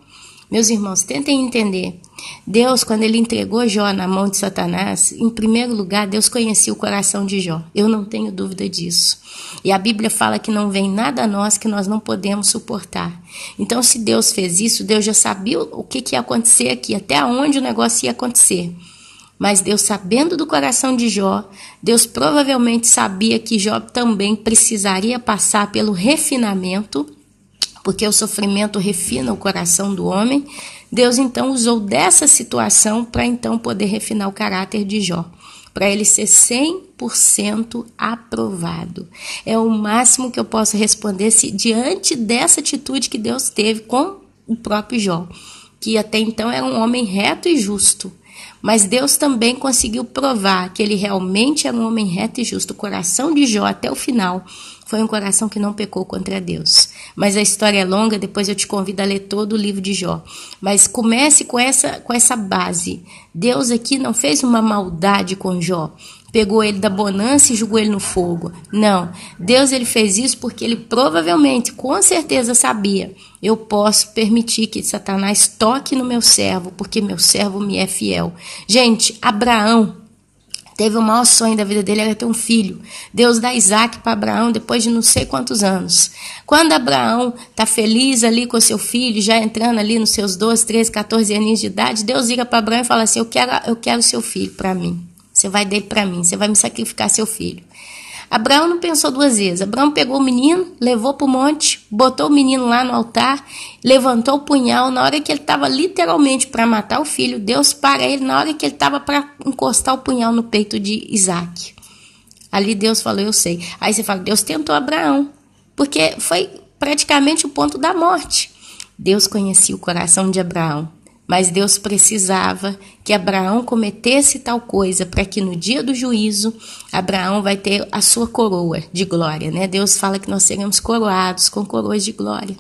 Meus irmãos, tentem entender. Deus, quando ele entregou Jó na mão de Satanás, em primeiro lugar, Deus conhecia o coração de Jó. Eu não tenho dúvida disso. E a Bíblia fala que não vem nada a nós que nós não podemos suportar. Então, se Deus fez isso, Deus já sabia o que ia acontecer aqui, até onde o negócio ia acontecer. Mas Deus, sabendo do coração de Jó, Deus provavelmente sabia que Jó também precisaria passar pelo refinamento, porque o sofrimento refina o coração do homem. Deus então usou dessa situação para então poder refinar o caráter de Jó, para ele ser 100% aprovado. É o máximo que eu posso responder diante dessa atitude que Deus teve com o próprio Jó, que até então era um homem reto e justo. Mas Deus também conseguiu provar que ele realmente era um homem reto e justo. O coração de Jó até o final foi um coração que não pecou contra Deus. Mas a história é longa, depois eu te convido a ler todo o livro de Jó. Mas comece com essa base. Deus aqui não fez uma maldade com Jó. Pegou ele da bonança e jogou ele no fogo. Não, Deus ele fez isso porque ele provavelmente, com certeza sabia, eu posso permitir que Satanás toque no meu servo, porque meu servo me é fiel. Gente, Abraão teve o maior sonho da vida dele, era ter um filho. Deus dá Isaac para Abraão depois de não sei quantos anos. Quando Abraão está feliz ali com seu filho, já entrando ali nos seus 12, 13, 14 aninhos de idade, Deus liga para Abraão e fala assim, eu quero seu filho para mim. Você vai dele para mim, você vai me sacrificar seu filho. Abraão não pensou duas vezes. Abraão pegou o menino, levou para o monte, botou o menino lá no altar, levantou o punhal. Na hora que ele estava literalmente para matar o filho, Deus para ele na hora que ele estava para encostar o punhal no peito de Isaac. Ali Deus falou, eu sei. Aí você fala, Deus tentou Abraão, porque foi praticamente o ponto da morte. Deus conhecia o coração de Abraão. Mas Deus precisava que Abraão cometesse tal coisa para que no dia do juízo, Abraão vai ter a sua coroa de glória, né? Deus fala que nós seremos coroados com coroas de glória,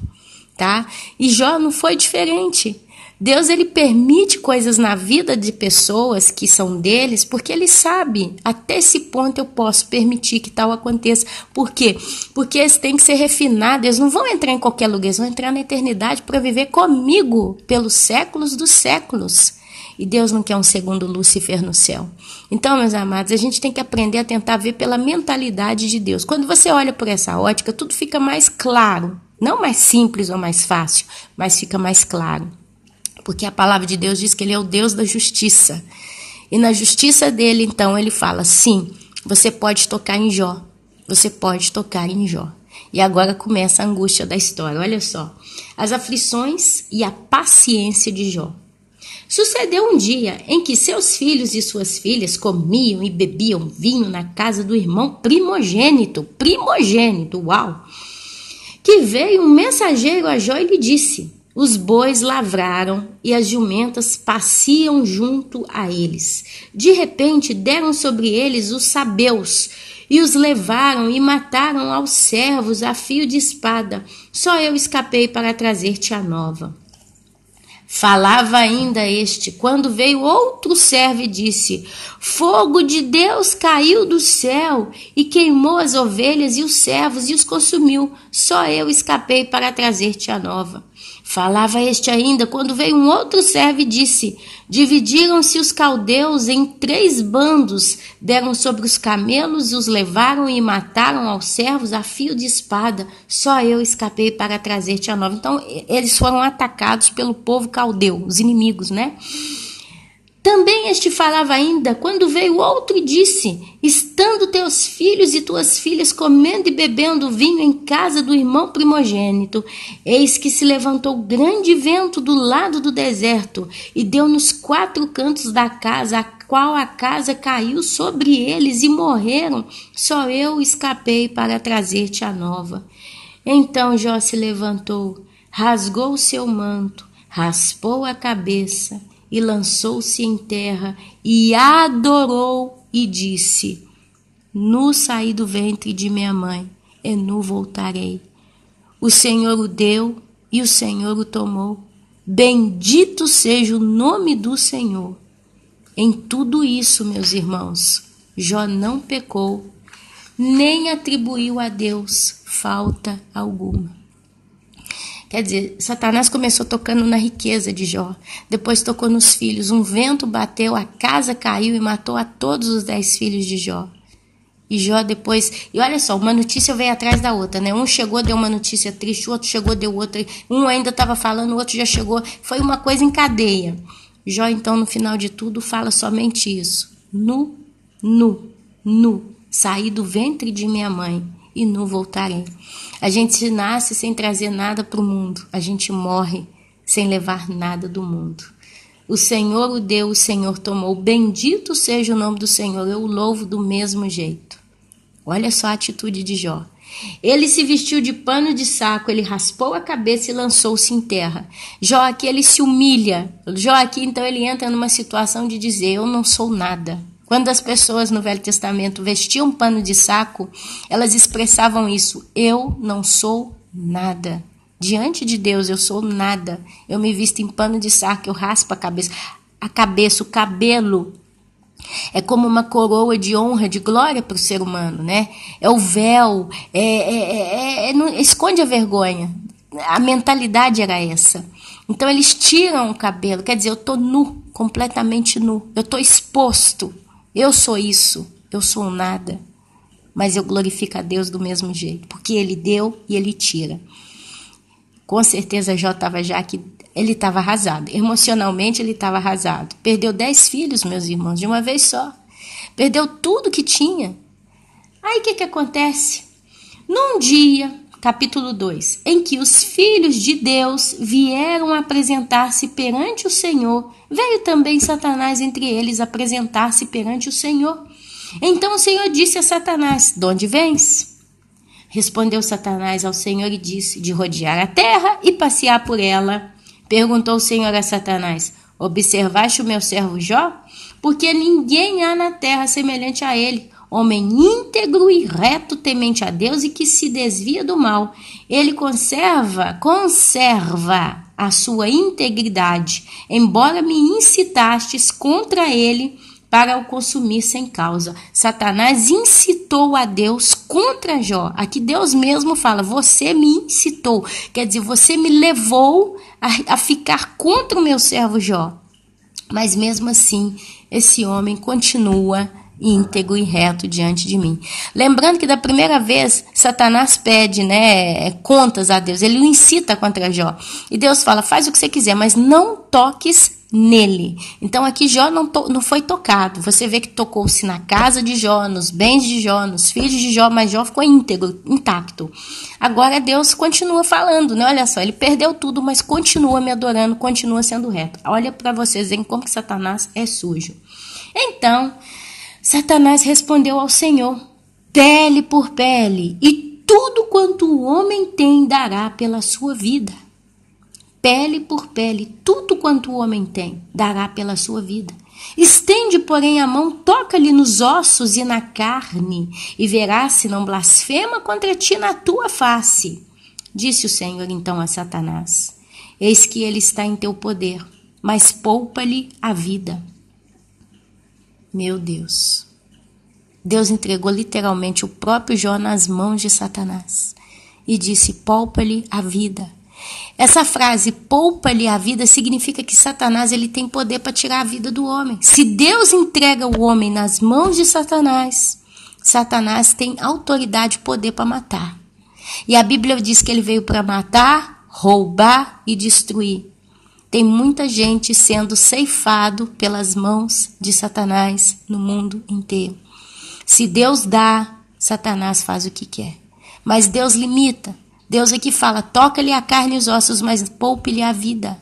tá? E Jó não foi diferente. Deus, ele permite coisas na vida de pessoas que são deles, porque ele sabe, até esse ponto eu posso permitir que tal aconteça. Por quê? Porque eles têm que ser refinados, eles não vão entrar em qualquer lugar, eles vão entrar na eternidade para viver comigo pelos séculos dos séculos. E Deus não quer um segundo Lúcifer no céu. Então, meus amados, a gente tem que aprender a tentar ver pela mentalidade de Deus. Quando você olha por essa ótica, tudo fica mais claro. Não mais simples ou mais fácil, mas fica mais claro. Porque a palavra de Deus diz que ele é o Deus da justiça. E na justiça dele, então, ele fala, sim, você pode tocar em Jó. Você pode tocar em Jó. E agora começa a angústia da história. Olha só. As aflições e a paciência de Jó. Sucedeu um dia em que seus filhos e suas filhas comiam e bebiam vinho na casa do irmão primogênito, uau! Que veio um mensageiro a Jó e lhe disse, os bois lavraram e as jumentas pasciam junto a eles. De repente deram sobre eles os sabeus e os levaram e mataram aos servos a fio de espada. Só eu escapei para trazer-te a nova. Falava ainda este, quando veio outro servo e disse, fogo de Deus caiu do céu e queimou as ovelhas e os servos e os consumiu. Só eu escapei para trazer-te a nova. Falava este ainda, quando veio um outro servo e disse, dividiram-se os caldeus em 3 bandos, deram sobre os camelos e os levaram e mataram aos servos a fio de espada. Só eu escapei para trazer-te a nova. Então, eles foram atacados pelo povo caldeu, os inimigos, né? Também este falava ainda, quando veio outro e disse: estando teus filhos e tuas filhas comendo e bebendo vinho em casa do irmão primogênito, eis que se levantou grande vento do lado do deserto, e deu nos 4 cantos da casa, a qual a casa caiu sobre eles e morreram. Só eu escapei para trazer-te a nova. Então Jó se levantou, rasgou o seu manto, raspou a cabeça, e lançou-se em terra, e adorou, e disse: nu saí do ventre de minha mãe, e nu voltarei. O Senhor o deu, e o Senhor o tomou. Bendito seja o nome do Senhor. Em tudo isso, meus irmãos, Jó não pecou, nem atribuiu a Deus falta alguma. Quer dizer, Satanás começou tocando na riqueza de Jó, depois tocou nos filhos, um vento bateu, a casa caiu e matou a todos os 10 filhos de Jó. E Jó depois, e olha só, uma notícia veio atrás da outra, né? Um chegou, deu uma notícia triste, o outro chegou, deu outra, um ainda estava falando, o outro já chegou, foi uma coisa em cadeia. Jó então no final de tudo fala somente isso: nu, saí do ventre de minha mãe e nu voltarei. A gente nasce sem trazer nada para o mundo. A gente morre sem levar nada do mundo. O Senhor o deu, o Senhor tomou. Bendito seja o nome do Senhor. Eu o louvo do mesmo jeito. Olha só a atitude de Jó. Ele se vestiu de pano de saco, ele raspou a cabeça e lançou-se em terra. Jó aqui ele se humilha. Jó aqui então ele entra numa situação de dizer: eu não sou nada. Quando as pessoas no Velho Testamento vestiam pano de saco, elas expressavam isso: eu não sou nada. Diante de Deus eu sou nada. Eu me visto em pano de saco, eu raspo a cabeça, o cabelo é como uma coroa de honra, de glória para o ser humano, né? É o véu, esconde a vergonha. A mentalidade era essa. Então eles tiram o cabelo, quer dizer, eu estou nu, completamente nu. Eu estou exposto. Eu sou isso, eu sou nada, mas eu glorifico a Deus do mesmo jeito, porque Ele deu e Ele tira. Com certeza Jó estava já que ele estava arrasado, emocionalmente ele estava arrasado. Perdeu 10 filhos, meus irmãos, de uma vez só. Perdeu tudo que tinha. Aí o que acontece? Num dia, capítulo 2, em que os filhos de Deus vieram apresentar-se perante o Senhor, veio também Satanás entre eles apresentar-se perante o Senhor. Então o Senhor disse a Satanás: de onde vens? Respondeu Satanás ao Senhor e disse: de rodear a terra e passear por ela. Perguntou o Senhor a Satanás: observaste o meu servo Jó? Porque ninguém há na terra semelhante a ele, homem íntegro e reto, temente a Deus e que se desvia do mal. Ele conserva a sua integridade, embora me incitastes contra ele para o consumir sem causa. Satanás incitou a Deus contra Jó. Aqui Deus mesmo fala: você me incitou, quer dizer, você me levou a ficar contra o meu servo Jó. Mas mesmo assim, esse homem continua íntegro e reto diante de mim. Lembrando que da primeira vez, Satanás pede, contas a Deus, ele o incita contra Jó. E Deus fala: faz o que você quiser, mas não toques nele. Então aqui Jó não foi tocado. Você vê que tocou-se na casa de Jó, nos bens de Jó, nos filhos de Jó, mas Jó ficou íntegro, intacto. Agora Deus continua falando, né? Olha só, ele perdeu tudo, mas continua me adorando, continua sendo reto. Olha para vocês verem como que Satanás é sujo. Então Satanás respondeu ao Senhor: pele por pele, e tudo quanto o homem tem dará pela sua vida. Pele por pele, tudo quanto o homem tem dará pela sua vida. Estende, porém, a mão, toca-lhe nos ossos e na carne, e verás se não blasfema contra ti na tua face. Disse o Senhor então a Satanás: eis que ele está em teu poder, mas poupa-lhe a vida. Meu Deus. Deus entregou literalmente o próprio Jó nas mãos de Satanás e disse: poupa-lhe a vida. Essa frase, poupa-lhe a vida, significa que Satanás ele tem poder para tirar a vida do homem. Se Deus entrega o homem nas mãos de Satanás, Satanás tem autoridade e poder para matar. E a Bíblia diz que ele veio para matar, roubar e destruir. Tem muita gente sendo ceifado pelas mãos de Satanás no mundo inteiro. Se Deus dá, Satanás faz o que quer. Mas Deus limita. Deus aqui fala, toca-lhe a carne e os ossos, mas poupe-lhe a vida.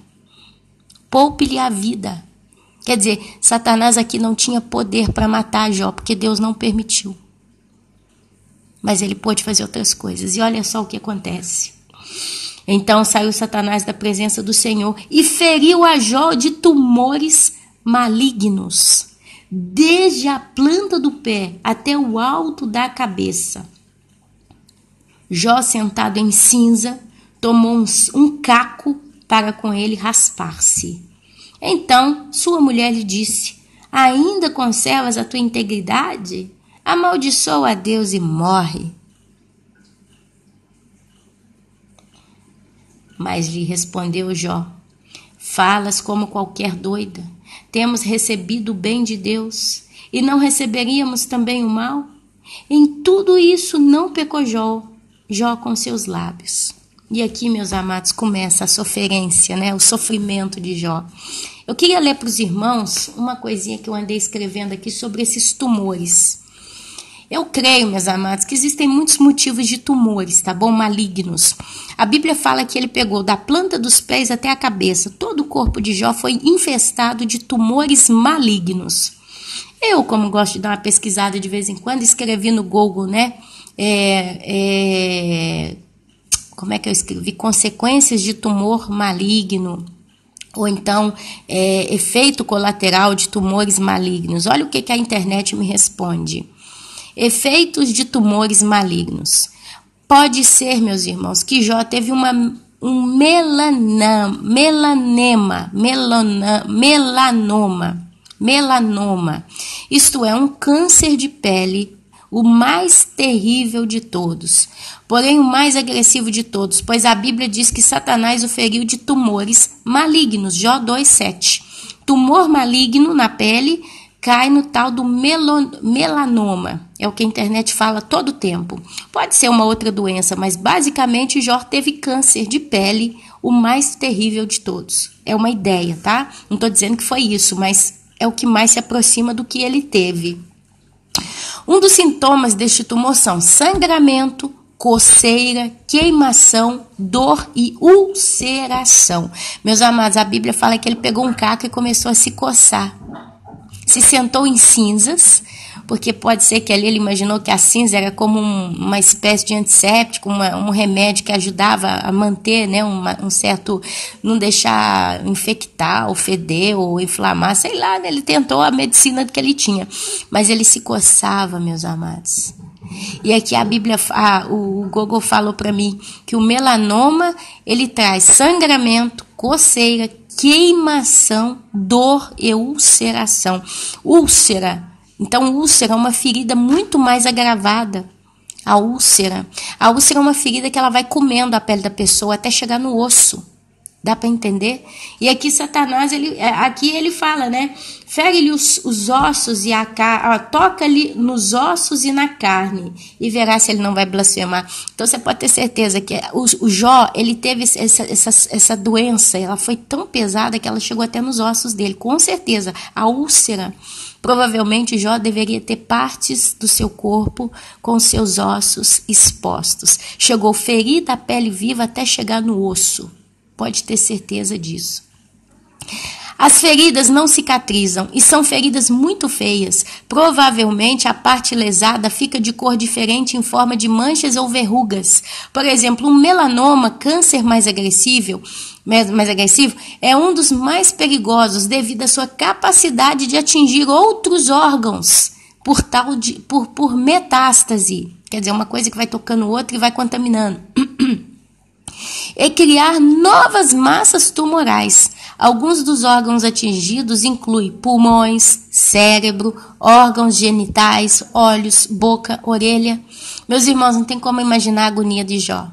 Poupe-lhe a vida. Quer dizer, Satanás aqui não tinha poder para matar Jó, porque Deus não permitiu. Mas ele pôde fazer outras coisas. E olha só o que acontece. Então saiu Satanás da presença do Senhor e feriu a Jó de tumores malignos, desde a planta do pé até o alto da cabeça. Jó, sentado em cinza, tomou um caco para com ele raspar-se. Então sua mulher lhe disse, ainda conservas a tua integridade? Amaldiçoa a Deus e morre. Mas lhe respondeu Jó, falas como qualquer doida. Temos recebido o bem de Deus e não receberíamos também o mal? Em tudo isso não pecou Jó com seus lábios. E aqui, meus amados, começa a sofrência, né? O sofrimento de Jó. Eu queria ler para os irmãos uma coisinha que eu andei escrevendo aqui sobre esses tumores. Eu creio, meus amados, que existem muitos motivos de tumores, tá bom? Malignos. A Bíblia fala que ele pegou da planta dos pés até a cabeça. Todo o corpo de Jó foi infestado de tumores malignos. Eu, como gosto de dar uma pesquisada de vez em quando, escrevi no Google, né? Como é que eu escrevi? Consequências de tumor maligno. Ou então, efeito colateral de tumores malignos. Olha o que a internet me responde. Efeitos de tumores malignos. Pode ser, meus irmãos, que Jó teve um melanoma. Isto é, um câncer de pele, o mais terrível de todos, porém o mais agressivo de todos, pois a Bíblia diz que Satanás o feriu de tumores malignos. Jó 2,7. Tumor maligno na pele cai no tal do melanoma. É o que a internet fala todo o tempo. Pode ser uma outra doença, mas basicamente Jó teve câncer de pele, o mais terrível de todos. É uma ideia, tá? Não estou dizendo que foi isso, mas é o que mais se aproxima do que ele teve. Um dos sintomas deste tumor são sangramento, coceira, queimação, dor e ulceração. Meus amados, a Bíblia fala que ele pegou um caco e começou a se coçar. Se sentou em cinzas, porque pode ser que ali ele imaginou que a cinza era como uma espécie de antisséptico, um remédio que ajudava a manter, né, um certo, não deixar infectar, ou feder, ou inflamar, sei lá, né, ele tentou a medicina que ele tinha, mas ele se coçava, meus amados. E aqui a Bíblia, o Google falou para mim que o melanoma, ele traz sangramento, coceira, queimação, dor e ulceração. Úlcera. Então, úlcera é uma ferida muito mais agravada. A úlcera é uma ferida que ela vai comendo a pele da pessoa até chegar no osso. Dá para entender? E aqui Satanás, aqui ele fala, né? Fere-lhe os ossos e a carne, toca-lhe nos ossos e na carne, e verá se ele não vai blasfemar. Então você pode ter certeza que o Jó, ele teve essa doença, ela foi tão pesada que ela chegou até nos ossos dele, com certeza. A úlcera, provavelmente Jó deveria ter partes do seu corpo com seus ossos expostos. Chegou ferida a pele viva até chegar no osso. Pode ter certeza disso. As feridas não cicatrizam e são feridas muito feias. Provavelmente a parte lesada fica de cor diferente em forma de manchas ou verrugas. Por exemplo, um melanoma, câncer mais agressivo, é um dos mais perigosos devido à sua capacidade de atingir outros órgãos por metástase. Quer dizer, uma coisa que vai tocando o outro e vai contaminando. E criar novas massas tumorais. Alguns dos órgãos atingidos incluem pulmões, cérebro, órgãos genitais, olhos, boca, orelha. Meus irmãos, não tem como imaginar a agonia de Jó.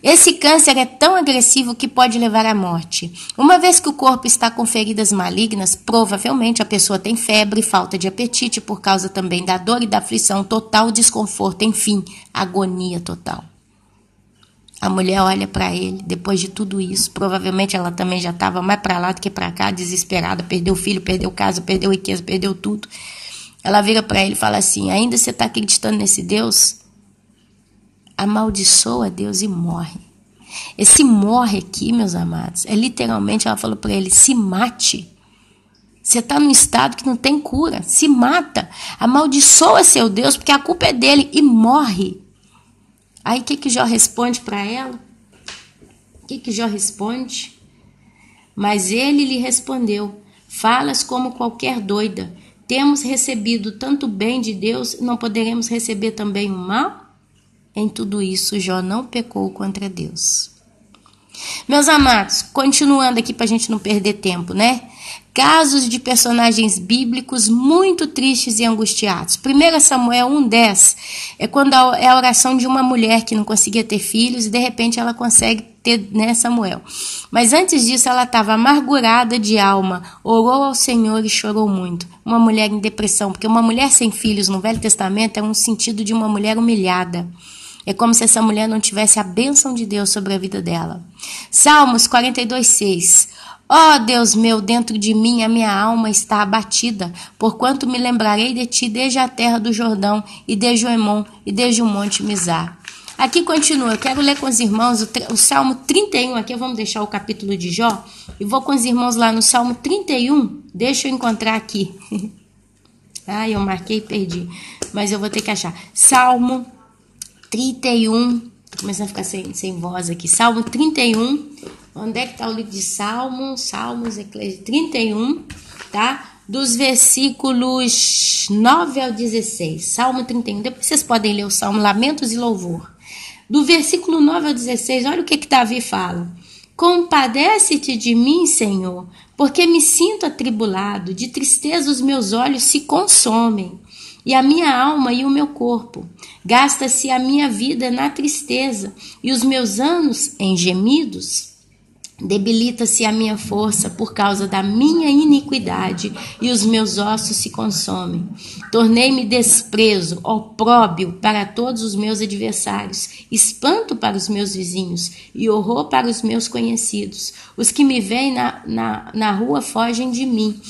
Esse câncer é tão agressivo que pode levar à morte. Uma vez que o corpo está com feridas malignas, provavelmente a pessoa tem febre, falta de apetite por causa também da dor e da aflição, total desconforto, enfim, agonia total. A mulher olha para ele, depois de tudo isso, provavelmente ela também já estava mais para lá do que para cá, desesperada, perdeu o filho, perdeu casa, perdeu riqueza, perdeu tudo. Ela vira para ele e fala assim: ainda você está acreditando nesse Deus? Amaldiçoa Deus e morre. Esse morre aqui, meus amados, é literalmente, ela falou para ele: se mate. Você está num estado que não tem cura, se mata. Amaldiçoa seu Deus, porque a culpa é dele, e morre. Aí o que Jó responde para ela? O que Jó responde? Mas ele lhe respondeu: falas como qualquer doida. Temos recebido tanto bem de Deus, não poderemos receber também o mal? Em tudo isso, Jó não pecou contra Deus. Meus amados, continuando aqui para a gente não perder tempo, né? Casos de personagens bíblicos muito tristes e angustiados. 1 Samuel 1,10 é quando é a oração de uma mulher que não conseguia ter filhos e de repente ela consegue ter, né, Samuel. Mas antes disso ela estava amargurada de alma, orou ao Senhor e chorou muito. Uma mulher em depressão, porque uma mulher sem filhos no Velho Testamento é um sentido de uma mulher humilhada. É como se essa mulher não tivesse a bênção de Deus sobre a vida dela. Salmos 42,6. Ó Deus meu, dentro de mim a minha alma está abatida, porquanto me lembrarei de ti desde a terra do Jordão, e desde o Emon, e desde o monte Mizar. Aqui continua, eu quero ler com os irmãos o Salmo 31, aqui vamos deixar o capítulo de Jó, e vou com os irmãos lá no Salmo 31, deixa eu encontrar aqui. Eu marquei e perdi, mas eu vou ter que achar. Salmo 31, tô começando a ficar sem voz aqui. Salmo 31, onde é que está o livro de Salmos? Salmos, Eclesiastes 31, tá? Dos versículos 9 ao 16. Salmo 31, depois vocês podem ler o Salmo Lamentos e Louvor. Do versículo 9 ao 16, olha o que Davi fala. Compadece-te de mim, Senhor, porque me sinto atribulado, de tristeza os meus olhos se consomem. E a minha alma e o meu corpo. Gasta-se a minha vida na tristeza, e os meus anos em gemidos. Debilita-se a minha força por causa da minha iniquidade, e os meus ossos se consomem. Tornei-me desprezo, opróbio para todos os meus adversários, espanto para os meus vizinhos, e horror para os meus conhecidos. Os que me veem na rua fogem de mim.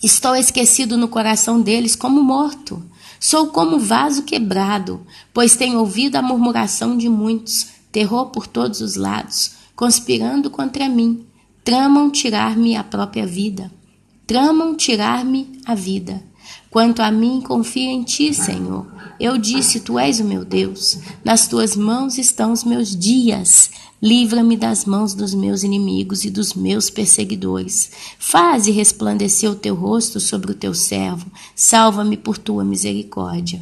Estou esquecido no coração deles como morto. Sou como vaso quebrado, pois tenho ouvido a murmuração de muitos, terror por todos os lados, conspirando contra mim. Tramam tirar-me a própria vida. Tramam tirar-me a vida. Quanto a mim, confio em ti, Senhor. Eu disse, tu és o meu Deus. Nas tuas mãos estão os meus dias. Livra-me das mãos dos meus inimigos e dos meus perseguidores. Faze resplandecer o teu rosto sobre o teu servo. Salva-me por tua misericórdia.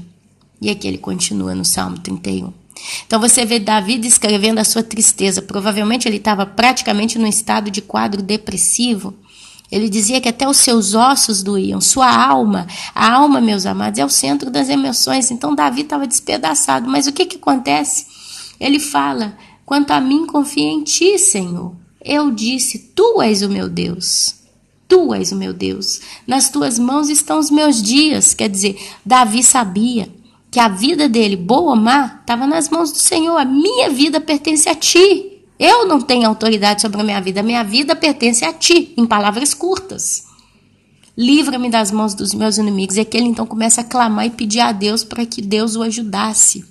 E aqui ele continua no Salmo 31. Então você vê Davi descrevendo a sua tristeza. Provavelmente ele estava praticamente num estado de quadro depressivo. Ele dizia que até os seus ossos doíam, sua alma. A alma, meus amados, é o centro das emoções. Então Davi estava despedaçado. Mas o que acontece? Ele fala: quanto a mim, confio em ti, Senhor. Eu disse, tu és o meu Deus. Tu és o meu Deus. Nas tuas mãos estão os meus dias. Quer dizer, Davi sabia que a vida dele, boa ou má, estava nas mãos do Senhor. A minha vida pertence a ti. Eu não tenho autoridade sobre a minha vida pertence a ti, em palavras curtas. Livra-me das mãos dos meus inimigos. E aqui ele então começa a clamar e pedir a Deus para que Deus o ajudasse.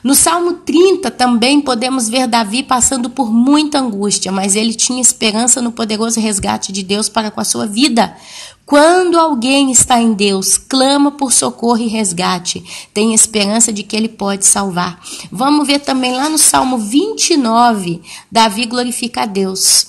No Salmo 30 também podemos ver Davi passando por muita angústia, mas ele tinha esperança no poderoso resgate de Deus para com a sua vida. Quando alguém está em Deus, clama por socorro e resgate, tem esperança de que ele pode salvar. Vamos ver também lá no Salmo 29, Davi glorifica a Deus.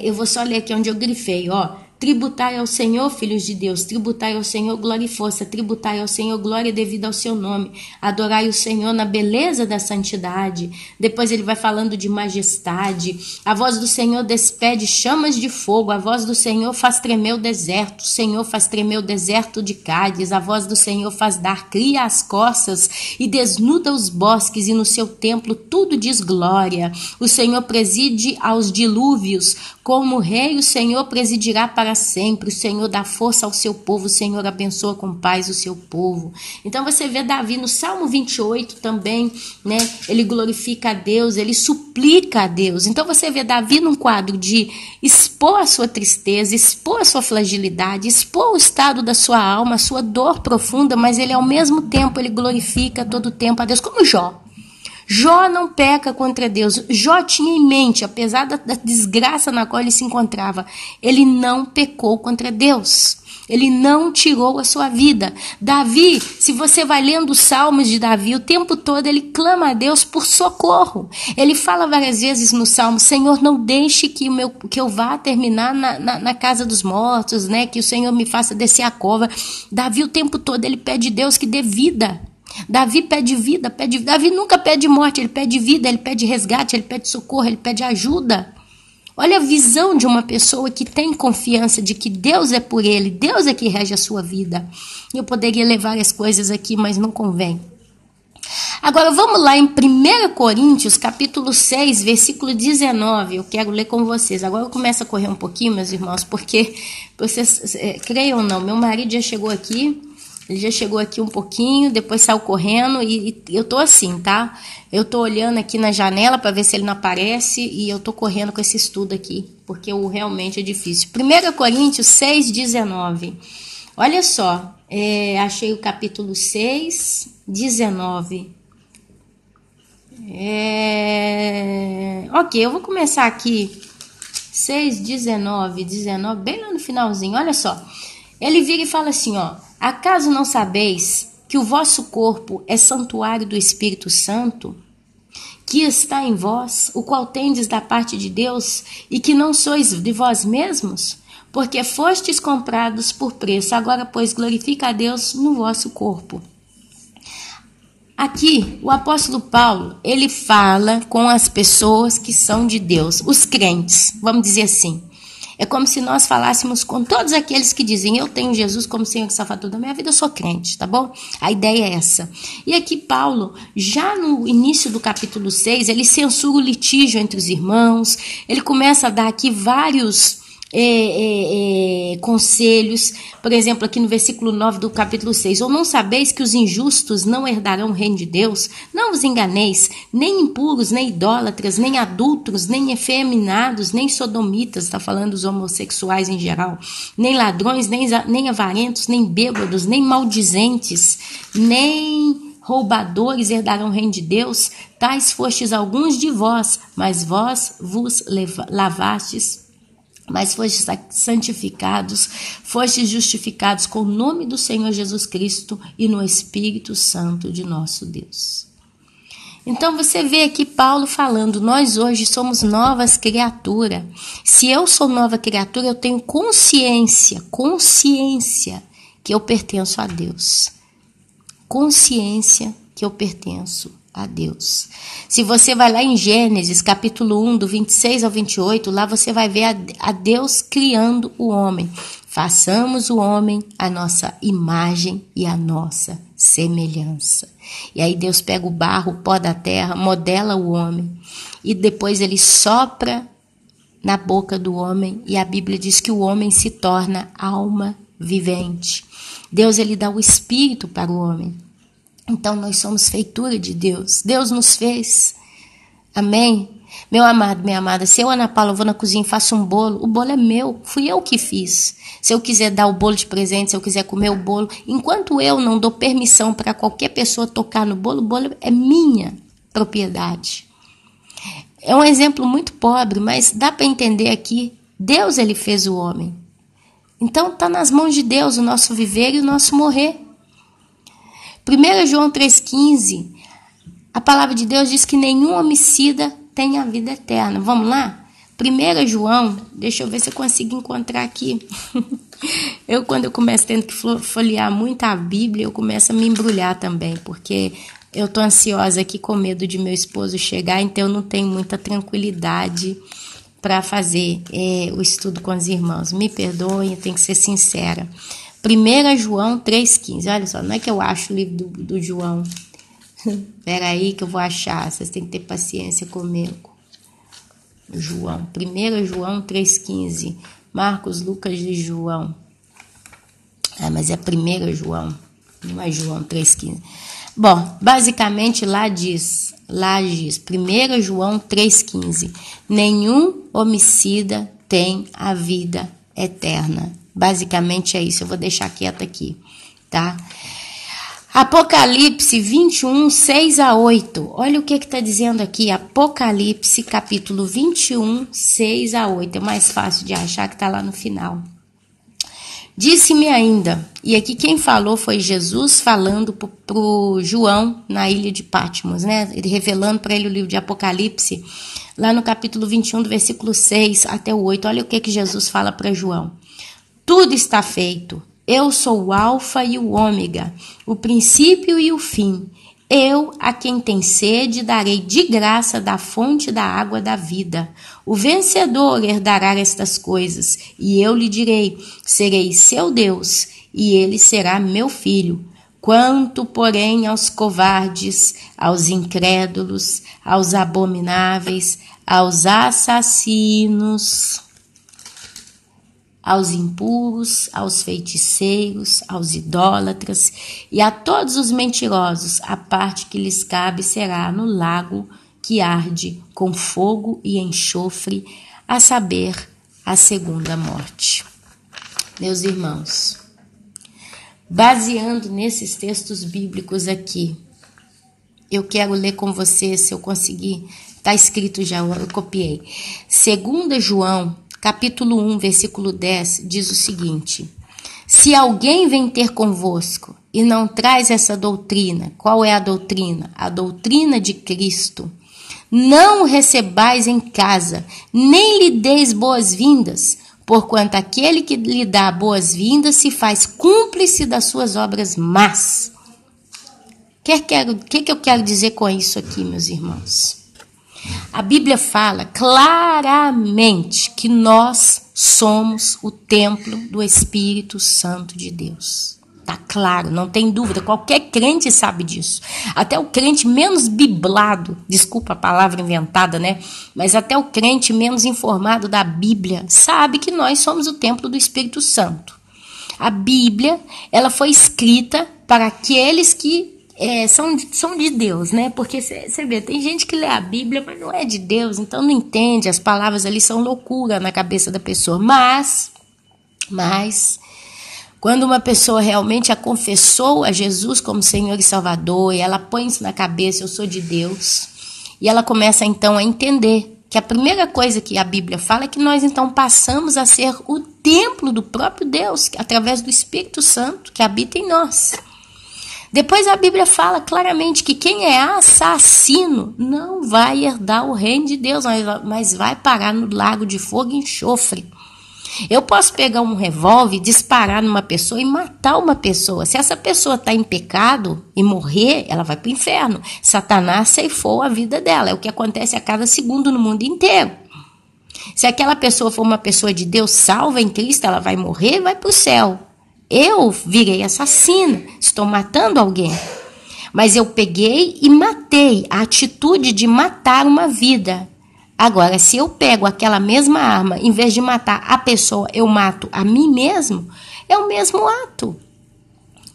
Eu vou só ler aqui onde eu grifei, ó. Tributai ao Senhor, filhos de Deus, tributai ao Senhor glória e força, tributai ao Senhor glória devida ao seu nome, adorai o Senhor na beleza da santidade. Depois ele vai falando de majestade. A voz do Senhor despede chamas de fogo, a voz do Senhor faz tremer o deserto, o Senhor faz tremer o deserto de Cádiz, a voz do Senhor faz dar cria às corças e desnuda os bosques, e no seu templo tudo diz glória. O Senhor preside aos dilúvios, como rei o Senhor presidirá para para sempre. O Senhor dá força ao seu povo, o Senhor abençoa com paz o seu povo. Então você vê Davi no Salmo 28 também, né? Ele glorifica a Deus, ele suplica a Deus. Então você vê Davi num quadro de expor a sua tristeza, expor a sua fragilidade, expor o estado da sua alma, a sua dor profunda, mas ele ao mesmo tempo ele glorifica todo o tempo a Deus, como Jó. Jó não peca contra Deus. Jó tinha em mente, apesar da desgraça na qual ele se encontrava, ele não pecou contra Deus. Ele não tirou a sua vida. Davi, se você vai lendo os salmos de Davi, o tempo todo ele clama a Deus por socorro. Ele fala várias vezes no salmo: Senhor, não deixe que eu vá terminar na casa dos mortos, né? Que o Senhor me faça descer a cova. Davi o tempo todo ele pede a Deus que dê vida. Davi pede vida, Davi nunca pede morte, ele pede vida, ele pede resgate, ele pede socorro, ele pede ajuda. Olha a visão de uma pessoa que tem confiança de que Deus é por ele, Deus é que rege a sua vida. Eu poderia ler várias coisas aqui, mas não convém. Agora vamos lá em 1 Coríntios, capítulo 6, versículo 19. Eu quero ler com vocês. Agora eu começo a correr um pouquinho, meus irmãos, porque vocês creiam ou não, meu marido já chegou aqui. Ele já chegou aqui um pouquinho, depois saiu correndo e eu tô assim, tá? Eu tô olhando aqui na janela para ver se ele não aparece e eu tô correndo com esse estudo aqui, porque realmente é difícil. 1 Coríntios 6, 19. Olha só, achei o capítulo 6, 19. Ok, eu vou começar aqui. 6, 19, bem lá no finalzinho, olha só. Ele vira e fala assim, ó: acaso não sabeis que o vosso corpo é santuário do Espírito Santo, que está em vós, o qual tendes da parte de Deus, e que não sois de vós mesmos? Porque fostes comprados por preço. Agora, pois, glorifica a Deus no vosso corpo. Aqui, o apóstolo Paulo, ele fala com as pessoas que são de Deus, os crentes, vamos dizer assim. É como se nós falássemos com todos aqueles que dizem: eu tenho Jesus como Senhor e Salvador da minha vida, eu sou crente, tá bom? A ideia é essa. E aqui Paulo, já no início do capítulo 6, ele censura o litígio entre os irmãos, ele começa a dar aqui vários conselhos. Por exemplo, aqui no versículo 9 do capítulo 6: ou não sabeis que os injustos não herdarão o reino de Deus? Não vos enganeis, nem impuros, nem idólatras, nem adúlteros, nem efeminados, nem sodomitas, está falando dos homossexuais em geral, nem ladrões, nem avarentos, nem bêbados, nem maldizentes, nem roubadores herdarão o reino de Deus. Tais fostes alguns de vós, mas vós vos lavastes, mas fostes santificados, fostes justificados com o nome do Senhor Jesus Cristo e no Espírito Santo de nosso Deus. Então você vê aqui Paulo falando: nós hoje somos novas criaturas. Se eu sou nova criatura, eu tenho consciência que eu pertenço a Deus. Consciência que eu pertenço a Deus. Se você vai lá em Gênesis, capítulo 1, do 26 ao 28, lá você vai ver a Deus criando o homem. Façamos o homem a nossa imagem e a nossa semelhança. E aí Deus pega o barro, o pó da terra, modela o homem e depois ele sopra na boca do homem e a Bíblia diz que o homem se torna alma vivente. Deus, ele dá o espírito para o homem. Então nós somos feitura de Deus. Deus nos fez. Amém? Meu amado, minha amada, se eu, Ana Paula, vou na cozinha e faço um bolo, o bolo é meu, fui eu que fiz. Se eu quiser dar o bolo de presente, se eu quiser comer o bolo, enquanto eu não dou permissão para qualquer pessoa tocar no bolo, o bolo é minha propriedade. É um exemplo muito pobre, mas dá para entender aqui. Deus, ele fez o homem. Então está nas mãos de Deus o nosso viver e o nosso morrer. 1 João 3,15, a palavra de Deus diz que nenhum homicida tem a vida eterna. Vamos lá? 1 João, deixa eu ver se eu consigo encontrar aqui. Quando eu começo tendo que folhear muito a Bíblia, eu começo a me embrulhar também, porque eu estou ansiosa aqui com medo de meu esposo chegar, então eu não tenho muita tranquilidade para fazer o estudo com os irmãos. Me perdoem, eu tenho que ser sincera. 1 João 3,15, olha só, não é que eu acho o livro do João. Espera aí que eu vou achar, vocês têm que ter paciência comigo. 1 João 3,15, Marcos, Lucas e João. Mas é 1 João, não é João 3,15. Bom, basicamente lá diz 1 João 3,15, nenhum homicida tem a vida eterna. Basicamente é isso, eu vou deixar quieto aqui, tá? Apocalipse 21, 6-8. Olha o que está dizendo aqui. Apocalipse, capítulo 21, 6-8. É mais fácil de achar, que está lá no final. Disse-me ainda, e aqui quem falou foi Jesus falando para o João na ilha de Patmos, né? Ele revelando para ele o livro de Apocalipse, lá no capítulo 21, do versículo 6 até o 8. Olha o que Jesus fala para João. Tudo está feito. Eu sou o alfa e o ômega, o princípio e o fim. Eu, a quem tem sede, darei de graça da fonte da água da vida. O vencedor herdará estas coisas, e eu lhe direi, serei seu Deus, e ele será meu filho. Quanto, porém, aos covardes, aos incrédulos, aos abomináveis, aos assassinos, aos impuros, aos feiticeiros, aos idólatras e a todos os mentirosos, a parte que lhes cabe será no lago que arde com fogo e enxofre, a saber, a segunda morte. Meus irmãos, baseando nesses textos bíblicos aqui, eu quero ler com você, se eu conseguir, está escrito já, eu copiei. 2 João, capítulo 1, versículo 10, diz o seguinte: se alguém vem ter convosco e não traz essa doutrina, qual é a doutrina? A doutrina de Cristo. Não o recebais em casa, nem lhe deis boas-vindas, porquanto aquele que lhe dá boas-vindas se faz cúmplice das suas obras más. O que eu quero dizer com isso aqui, meus irmãos? A Bíblia fala claramente que nós somos o templo do Espírito Santo de Deus. Tá claro, não tem dúvida, qualquer crente sabe disso. Até o crente menos biblado, desculpa a palavra inventada, né? Mas até o crente menos informado da Bíblia sabe que nós somos o templo do Espírito Santo. A Bíblia, ela foi escrita para aqueles que são de Deus, né? Porque você vê, tem gente que lê a Bíblia, mas não é de Deus, então não entende, as palavras ali são loucura na cabeça da pessoa. Mas, quando uma pessoa realmente a confessou a Jesus como Senhor e Salvador, e ela põe isso na cabeça, eu sou de Deus, e ela começa então a entender que a primeira coisa que a Bíblia fala é que nós então passamos a ser o templo do próprio Deus, através do Espírito Santo que habita em nós. Depois a Bíblia fala claramente que quem é assassino não vai herdar o reino de Deus, mas vai parar no lago de fogo e enxofre. Eu posso pegar um revólver, disparar numa pessoa e matar uma pessoa. Se essa pessoa está em pecado e morrer, ela vai para o inferno. Satanás ceifou a vida dela. É o que acontece a cada segundo no mundo inteiro. Se aquela pessoa for uma pessoa de Deus salva em Cristo, ela vai morrer e vai para o céu. Eu virei assassina, estou matando alguém. Mas eu peguei e matei, a atitude de matar uma vida. Agora, se eu pego aquela mesma arma, em vez de matar a pessoa, eu mato a mim mesmo, é o mesmo ato.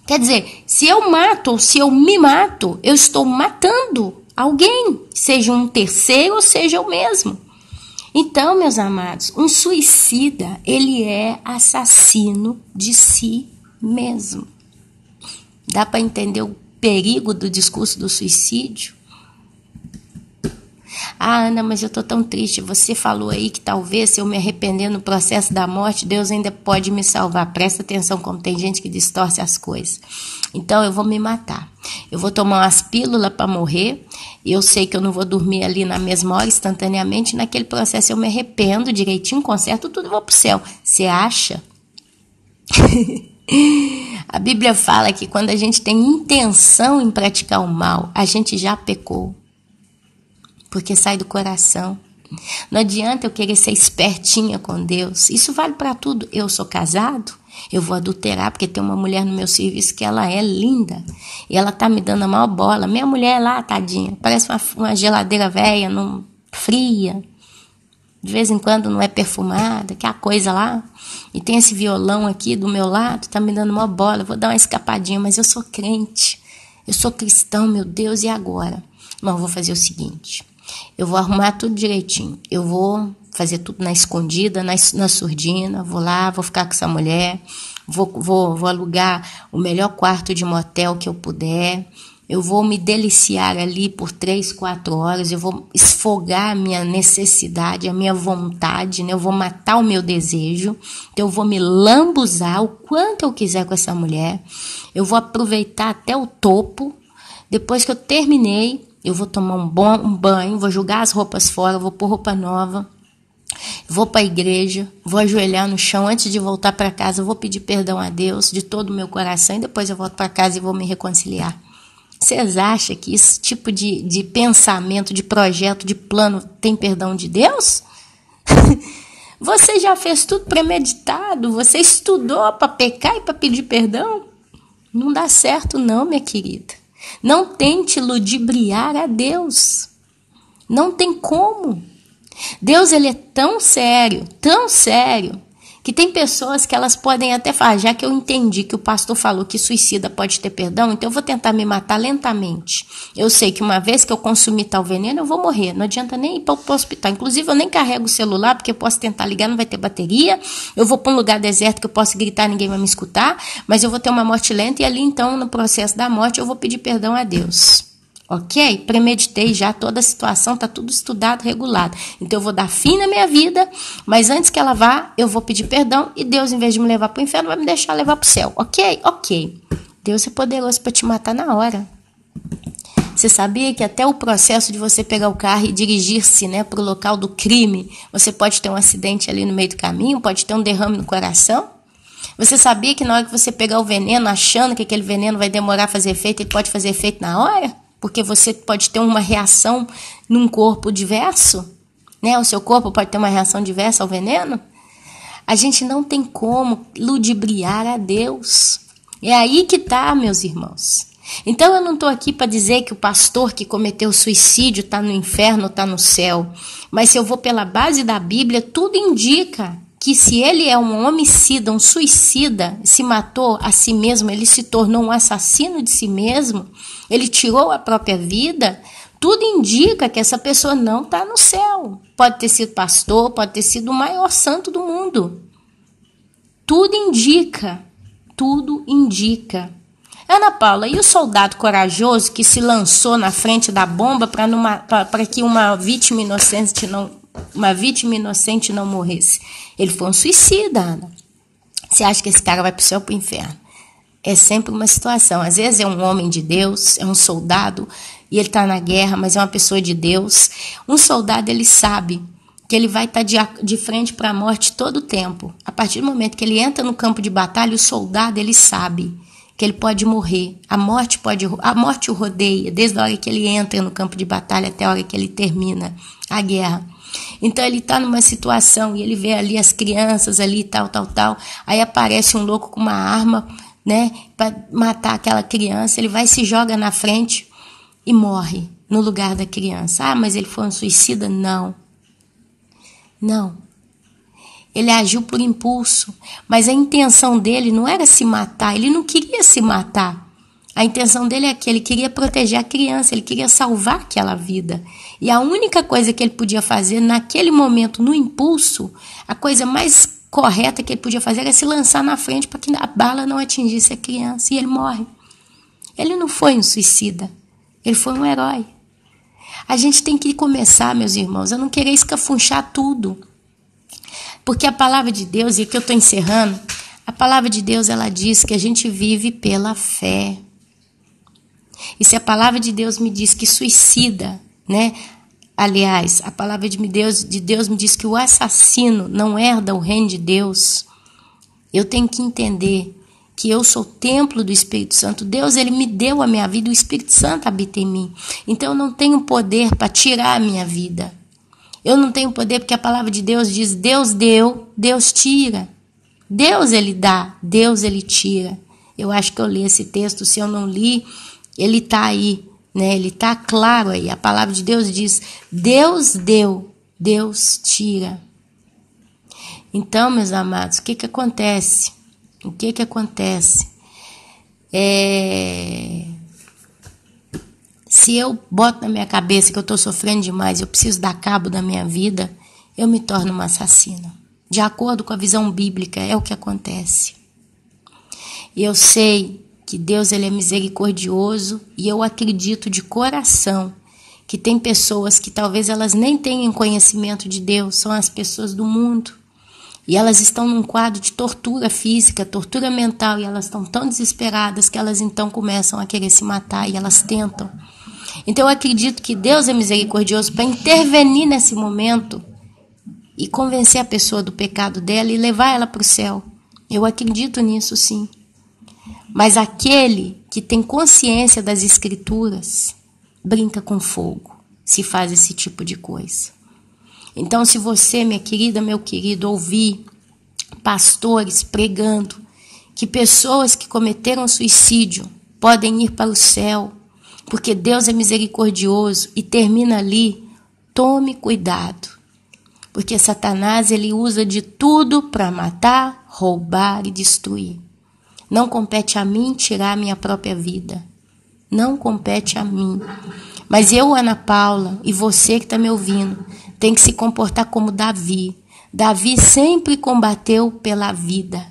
Quer dizer, se eu mato ou se eu me mato, eu estou matando alguém, seja um terceiro ou seja eu mesmo. Então, meus amados, um suicida, ele é assassino de si mesmo. Dá para entender o perigo do discurso do suicídio? Ah, Ana, mas eu estou tão triste. Você falou aí que talvez se eu me arrepender no processo da morte, Deus ainda pode me salvar. Presta atenção como tem gente que distorce as coisas. Então eu vou me matar. Eu vou tomar umas pílulas para morrer. Eu sei que eu não vou dormir ali na mesma hora, instantaneamente. Naquele processo eu me arrependo direitinho, conserto tudo e vou para o céu. Você acha? A Bíblia fala que quando a gente tem intenção em praticar o mal, a gente já pecou. Porque sai do coração. Não adianta eu querer ser espertinha com Deus. Isso vale para tudo. Eu sou casado, eu vou adulterar porque tem uma mulher no meu serviço que ela é linda. E ela tá me dando a maior bola. Minha mulher lá, tadinha, parece uma geladeira velha, fria. de vez em quando não é perfumada, que é a coisa lá, e tem esse violão aqui do meu lado, tá me dando uma bola, eu vou dar uma escapadinha, mas eu sou crente, eu sou cristão, meu Deus, e agora? Não, eu vou fazer o seguinte, eu vou arrumar tudo direitinho, eu vou fazer tudo na escondida, na surdina, vou lá, vou ficar com essa mulher, vou alugar o melhor quarto de motel que eu puder, eu vou me deliciar ali por 3, 4 horas, eu vou esfogar a minha necessidade, a minha vontade, né? Eu vou matar o meu desejo, então eu vou me lambuzar o quanto eu quiser com essa mulher, eu vou aproveitar até o topo, depois que eu terminei, eu vou tomar um banho, vou jogar as roupas fora, vou pôr roupa nova, vou para a igreja, vou ajoelhar no chão antes de voltar para casa, vou pedir perdão a Deus de todo o meu coração e depois eu volto para casa e vou me reconciliar. Vocês acham que esse tipo de pensamento, de projeto, de plano tem perdão de Deus? Você já fez tudo premeditado? Você estudou para pecar e para pedir perdão? Não dá certo não, minha querida. Não tente ludibriar a Deus. Não tem como. Deus, ele é tão sério, que tem pessoas que elas podem até falar, já que eu entendi que o pastor falou que suicida pode ter perdão, então eu vou tentar me matar lentamente. Eu sei que uma vez que eu consumir tal veneno, eu vou morrer, não adianta nem ir para o hospital. Inclusive, eu nem carrego o celular, porque eu posso tentar ligar, não vai ter bateria, eu vou para um lugar deserto que eu posso gritar, ninguém vai me escutar, mas eu vou ter uma morte lenta e ali, então, no processo da morte, eu vou pedir perdão a Deus. Ok? Premeditei já toda a situação, tá tudo estudado, regulado. Então eu vou dar fim na minha vida, mas antes que ela vá, eu vou pedir perdão e Deus, em vez de me levar para o inferno, vai me deixar levar para o céu. Ok? Ok. Deus é poderoso para te matar na hora. Você sabia que até o processo de você pegar o carro e dirigir-se, né, para o local do crime, você pode ter um acidente ali no meio do caminho, pode ter um derrame no coração? Você sabia que na hora que você pegar o veneno, achando que aquele veneno vai demorar a fazer efeito, ele pode fazer efeito na hora? Porque você pode ter uma reação num corpo diverso, né? O seu corpo pode ter uma reação diversa ao veneno. A gente não tem como ludibriar a Deus. É aí que tá, meus irmãos. Então eu não estou aqui para dizer que o pastor que cometeu suicídio está no inferno, está no céu. Mas se eu vou pela base da Bíblia, tudo indica que se ele é um homicida, um suicida, se matou a si mesmo, ele se tornou um assassino de si mesmo, ele tirou a própria vida, tudo indica que essa pessoa não está no céu. Pode ter sido pastor, pode ter sido o maior santo do mundo. Tudo indica, tudo indica. Ana Paula, e o soldado corajoso que se lançou na frente da bomba para que uma vítima inocente não morresse? Ele foi um suicida, Ana. Você acha que esse cara vai para o céu ou para o inferno? É sempre uma situação. Às vezes é um homem de Deus, é um soldado, e ele está na guerra, mas é uma pessoa de Deus. Um soldado, ele sabe que ele vai estar de frente para a morte todo o tempo. A partir do momento que ele entra no campo de batalha, o soldado, ele sabe que ele pode morrer. A morte o rodeia, desde a hora que ele entra no campo de batalha até a hora que ele termina a guerra. Então ele está numa situação e ele vê ali as crianças ali, tal. Aí aparece um louco com uma arma, né, para matar aquela criança. Ele vai, se joga na frente e morre no lugar da criança. Ah, mas ele foi um suicida? Não. Ele agiu por impulso, mas a intenção dele não era se matar, ele não queria se matar. A intenção dele é que ele queria proteger a criança, ele queria salvar aquela vida. E a única coisa que ele podia fazer naquele momento, no impulso, a coisa mais correta que ele podia fazer era se lançar na frente para que a bala não atingisse a criança. E ele morre. Ele não foi um suicida, ele foi um herói. A gente tem que começar, meus irmãos, a não querer escafunchar tudo. Porque a palavra de Deus, e aqui eu estou encerrando, a palavra de Deus, ela diz que a gente vive pela fé. E se a palavra de Deus me diz que suicida, né? Aliás, a palavra de Deus me diz que o assassino não herda o reino de Deus. Eu tenho que entender que eu sou o templo do Espírito Santo. Deus, ele me deu a minha vida, o Espírito Santo habita em mim. Então eu não tenho poder para tirar a minha vida. Eu não tenho poder porque a palavra de Deus diz, Deus deu, Deus tira. Deus, ele dá, Deus, ele tira. Eu acho que eu li esse texto, se eu não li, ele está aí, né? Ele está claro aí. A palavra de Deus diz, Deus deu, Deus tira. Então, meus amados, o que acontece? O que acontece? Se eu boto na minha cabeça que eu estou sofrendo demais, eu preciso dar cabo da minha vida, eu me torno uma assassina. De acordo com a visão bíblica, é o que acontece. E eu sei que Deus ele é misericordioso e eu acredito de coração que tem pessoas que talvez elas nem tenham conhecimento de Deus, são as pessoas do mundo. E elas estão num quadro de tortura física, tortura mental, e elas estão tão desesperadas que elas então começam a querer se matar e elas tentam. Então eu acredito que Deus é misericordioso para intervenir nesse momento e convencer a pessoa do pecado dela e levar ela para o céu. Eu acredito nisso, sim. Mas aquele que tem consciência das Escrituras brinca com fogo, se faz esse tipo de coisa. Então, se você, minha querida, meu querido, ouvir pastores pregando que pessoas que cometeram suicídio podem ir para o céu, porque Deus é misericordioso e termina ali, tome cuidado. Porque Satanás ele usa de tudo para matar, roubar e destruir. Não compete a mim tirar a minha própria vida. Não compete a mim. Mas eu, Ana Paula, e você que está me ouvindo, tem que se comportar como Davi. Davi sempre combateu pela vida.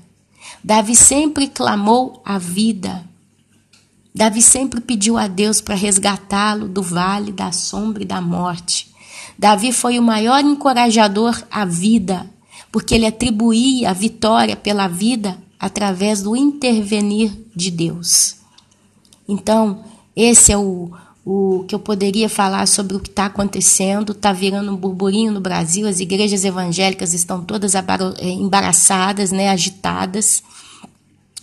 Davi sempre clamou a vida. Davi sempre pediu a Deus para resgatá-lo do vale da sombra e da morte. Davi foi o maior encorajador à vida, porque ele atribuía a vitória pela vida através do intervenir de Deus. Então, esse é o que eu poderia falar sobre o que está acontecendo. Está virando um burburinho no Brasil, as igrejas evangélicas estão todas embaraçadas, né, agitadas.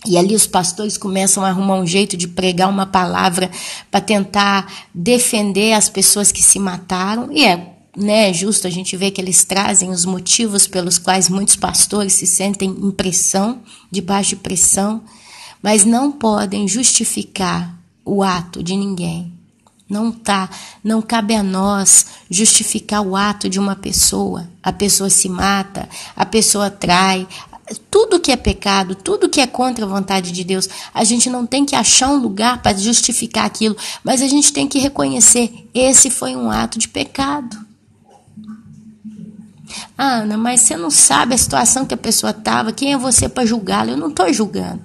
E ali os pastores começam a arrumar um jeito de pregar uma palavra para tentar defender as pessoas que se mataram. E é justo a gente ver que eles trazem os motivos pelos quais muitos pastores se sentem em pressão, debaixo de pressão, mas não podem justificar o ato de ninguém. Não cabe a nós justificar o ato de uma pessoa. A pessoa se mata, a pessoa trai. Tudo que é pecado, tudo que é contra a vontade de Deus, a gente não tem que achar um lugar para justificar aquilo, mas a gente tem que reconhecer, esse foi um ato de pecado. Ana, mas você não sabe a situação que a pessoa estava, quem é você para julgá-la? Eu não estou julgando.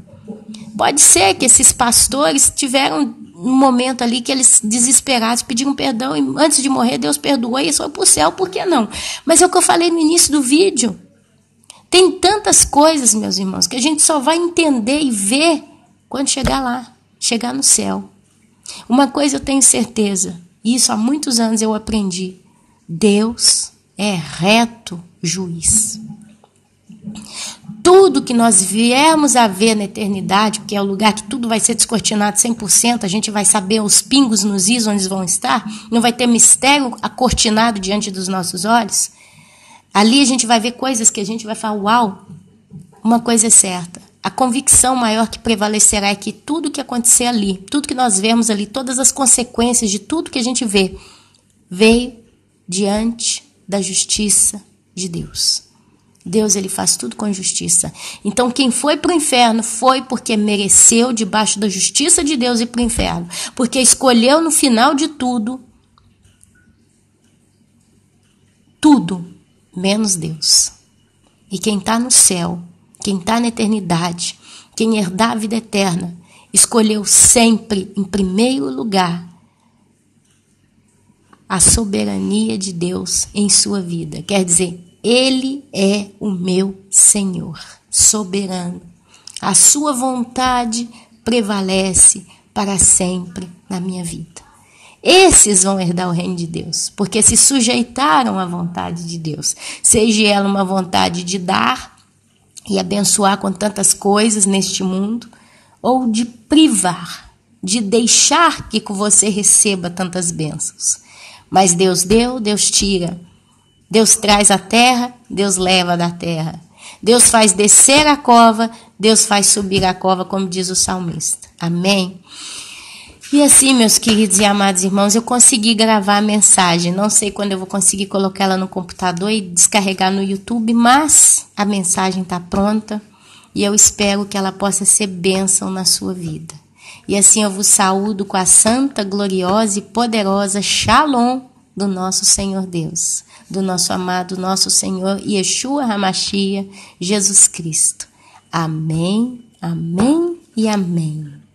Pode ser que esses pastores tiveram um momento ali que eles desesperados pediram perdão e antes de morrer Deus perdoou e eles foram para o céu, por que não? Mas é o que eu falei no início do vídeo. Tem tantas coisas, meus irmãos, que a gente só vai entender e ver quando chegar lá, chegar no céu. Uma coisa eu tenho certeza, e isso há muitos anos eu aprendi: Deus é reto juiz. Tudo que nós viermos a ver na eternidade, porque é o lugar que tudo vai ser descortinado 100%, a gente vai saber os pingos nos is onde vão estar, não vai ter mistério acortinado diante dos nossos olhos. Ali a gente vai ver coisas que a gente vai falar, uau, uma coisa é certa. A convicção maior que prevalecerá é que tudo que acontecer ali, tudo que nós vemos ali, todas as consequências de tudo que a gente vê, veio diante da justiça de Deus. Deus, ele faz tudo com justiça. Então, quem foi para o inferno foi porque mereceu debaixo da justiça de Deus ir para o inferno. Porque escolheu no final de tudo menos Deus. E quem está no céu, quem está na eternidade, quem herdar a vida eterna, escolheu sempre, em primeiro lugar, a soberania de Deus em sua vida. Quer dizer, Ele é o meu Senhor, soberano. A sua vontade prevalece para sempre na minha vida. Esses vão herdar o reino de Deus, porque se sujeitaram à vontade de Deus. Seja ela uma vontade de dar e abençoar com tantas coisas neste mundo, ou de privar, de deixar que você receba tantas bênçãos. Mas Deus deu, Deus tira. Deus traz a terra, Deus leva da terra. Deus faz descer a cova, Deus faz subir a cova, como diz o salmista. Amém? E assim, meus queridos e amados irmãos, eu consegui gravar a mensagem. Não sei quando eu vou conseguir colocar ela no computador e descarregar no YouTube, mas a mensagem está pronta e eu espero que ela possa ser bênção na sua vida. E assim eu vos saúdo com a santa, gloriosa e poderosa Shalom do nosso Senhor Deus, do nosso amado, nosso Senhor Yeshua HaMashiach, Jesus Cristo. Amém, amém e amém.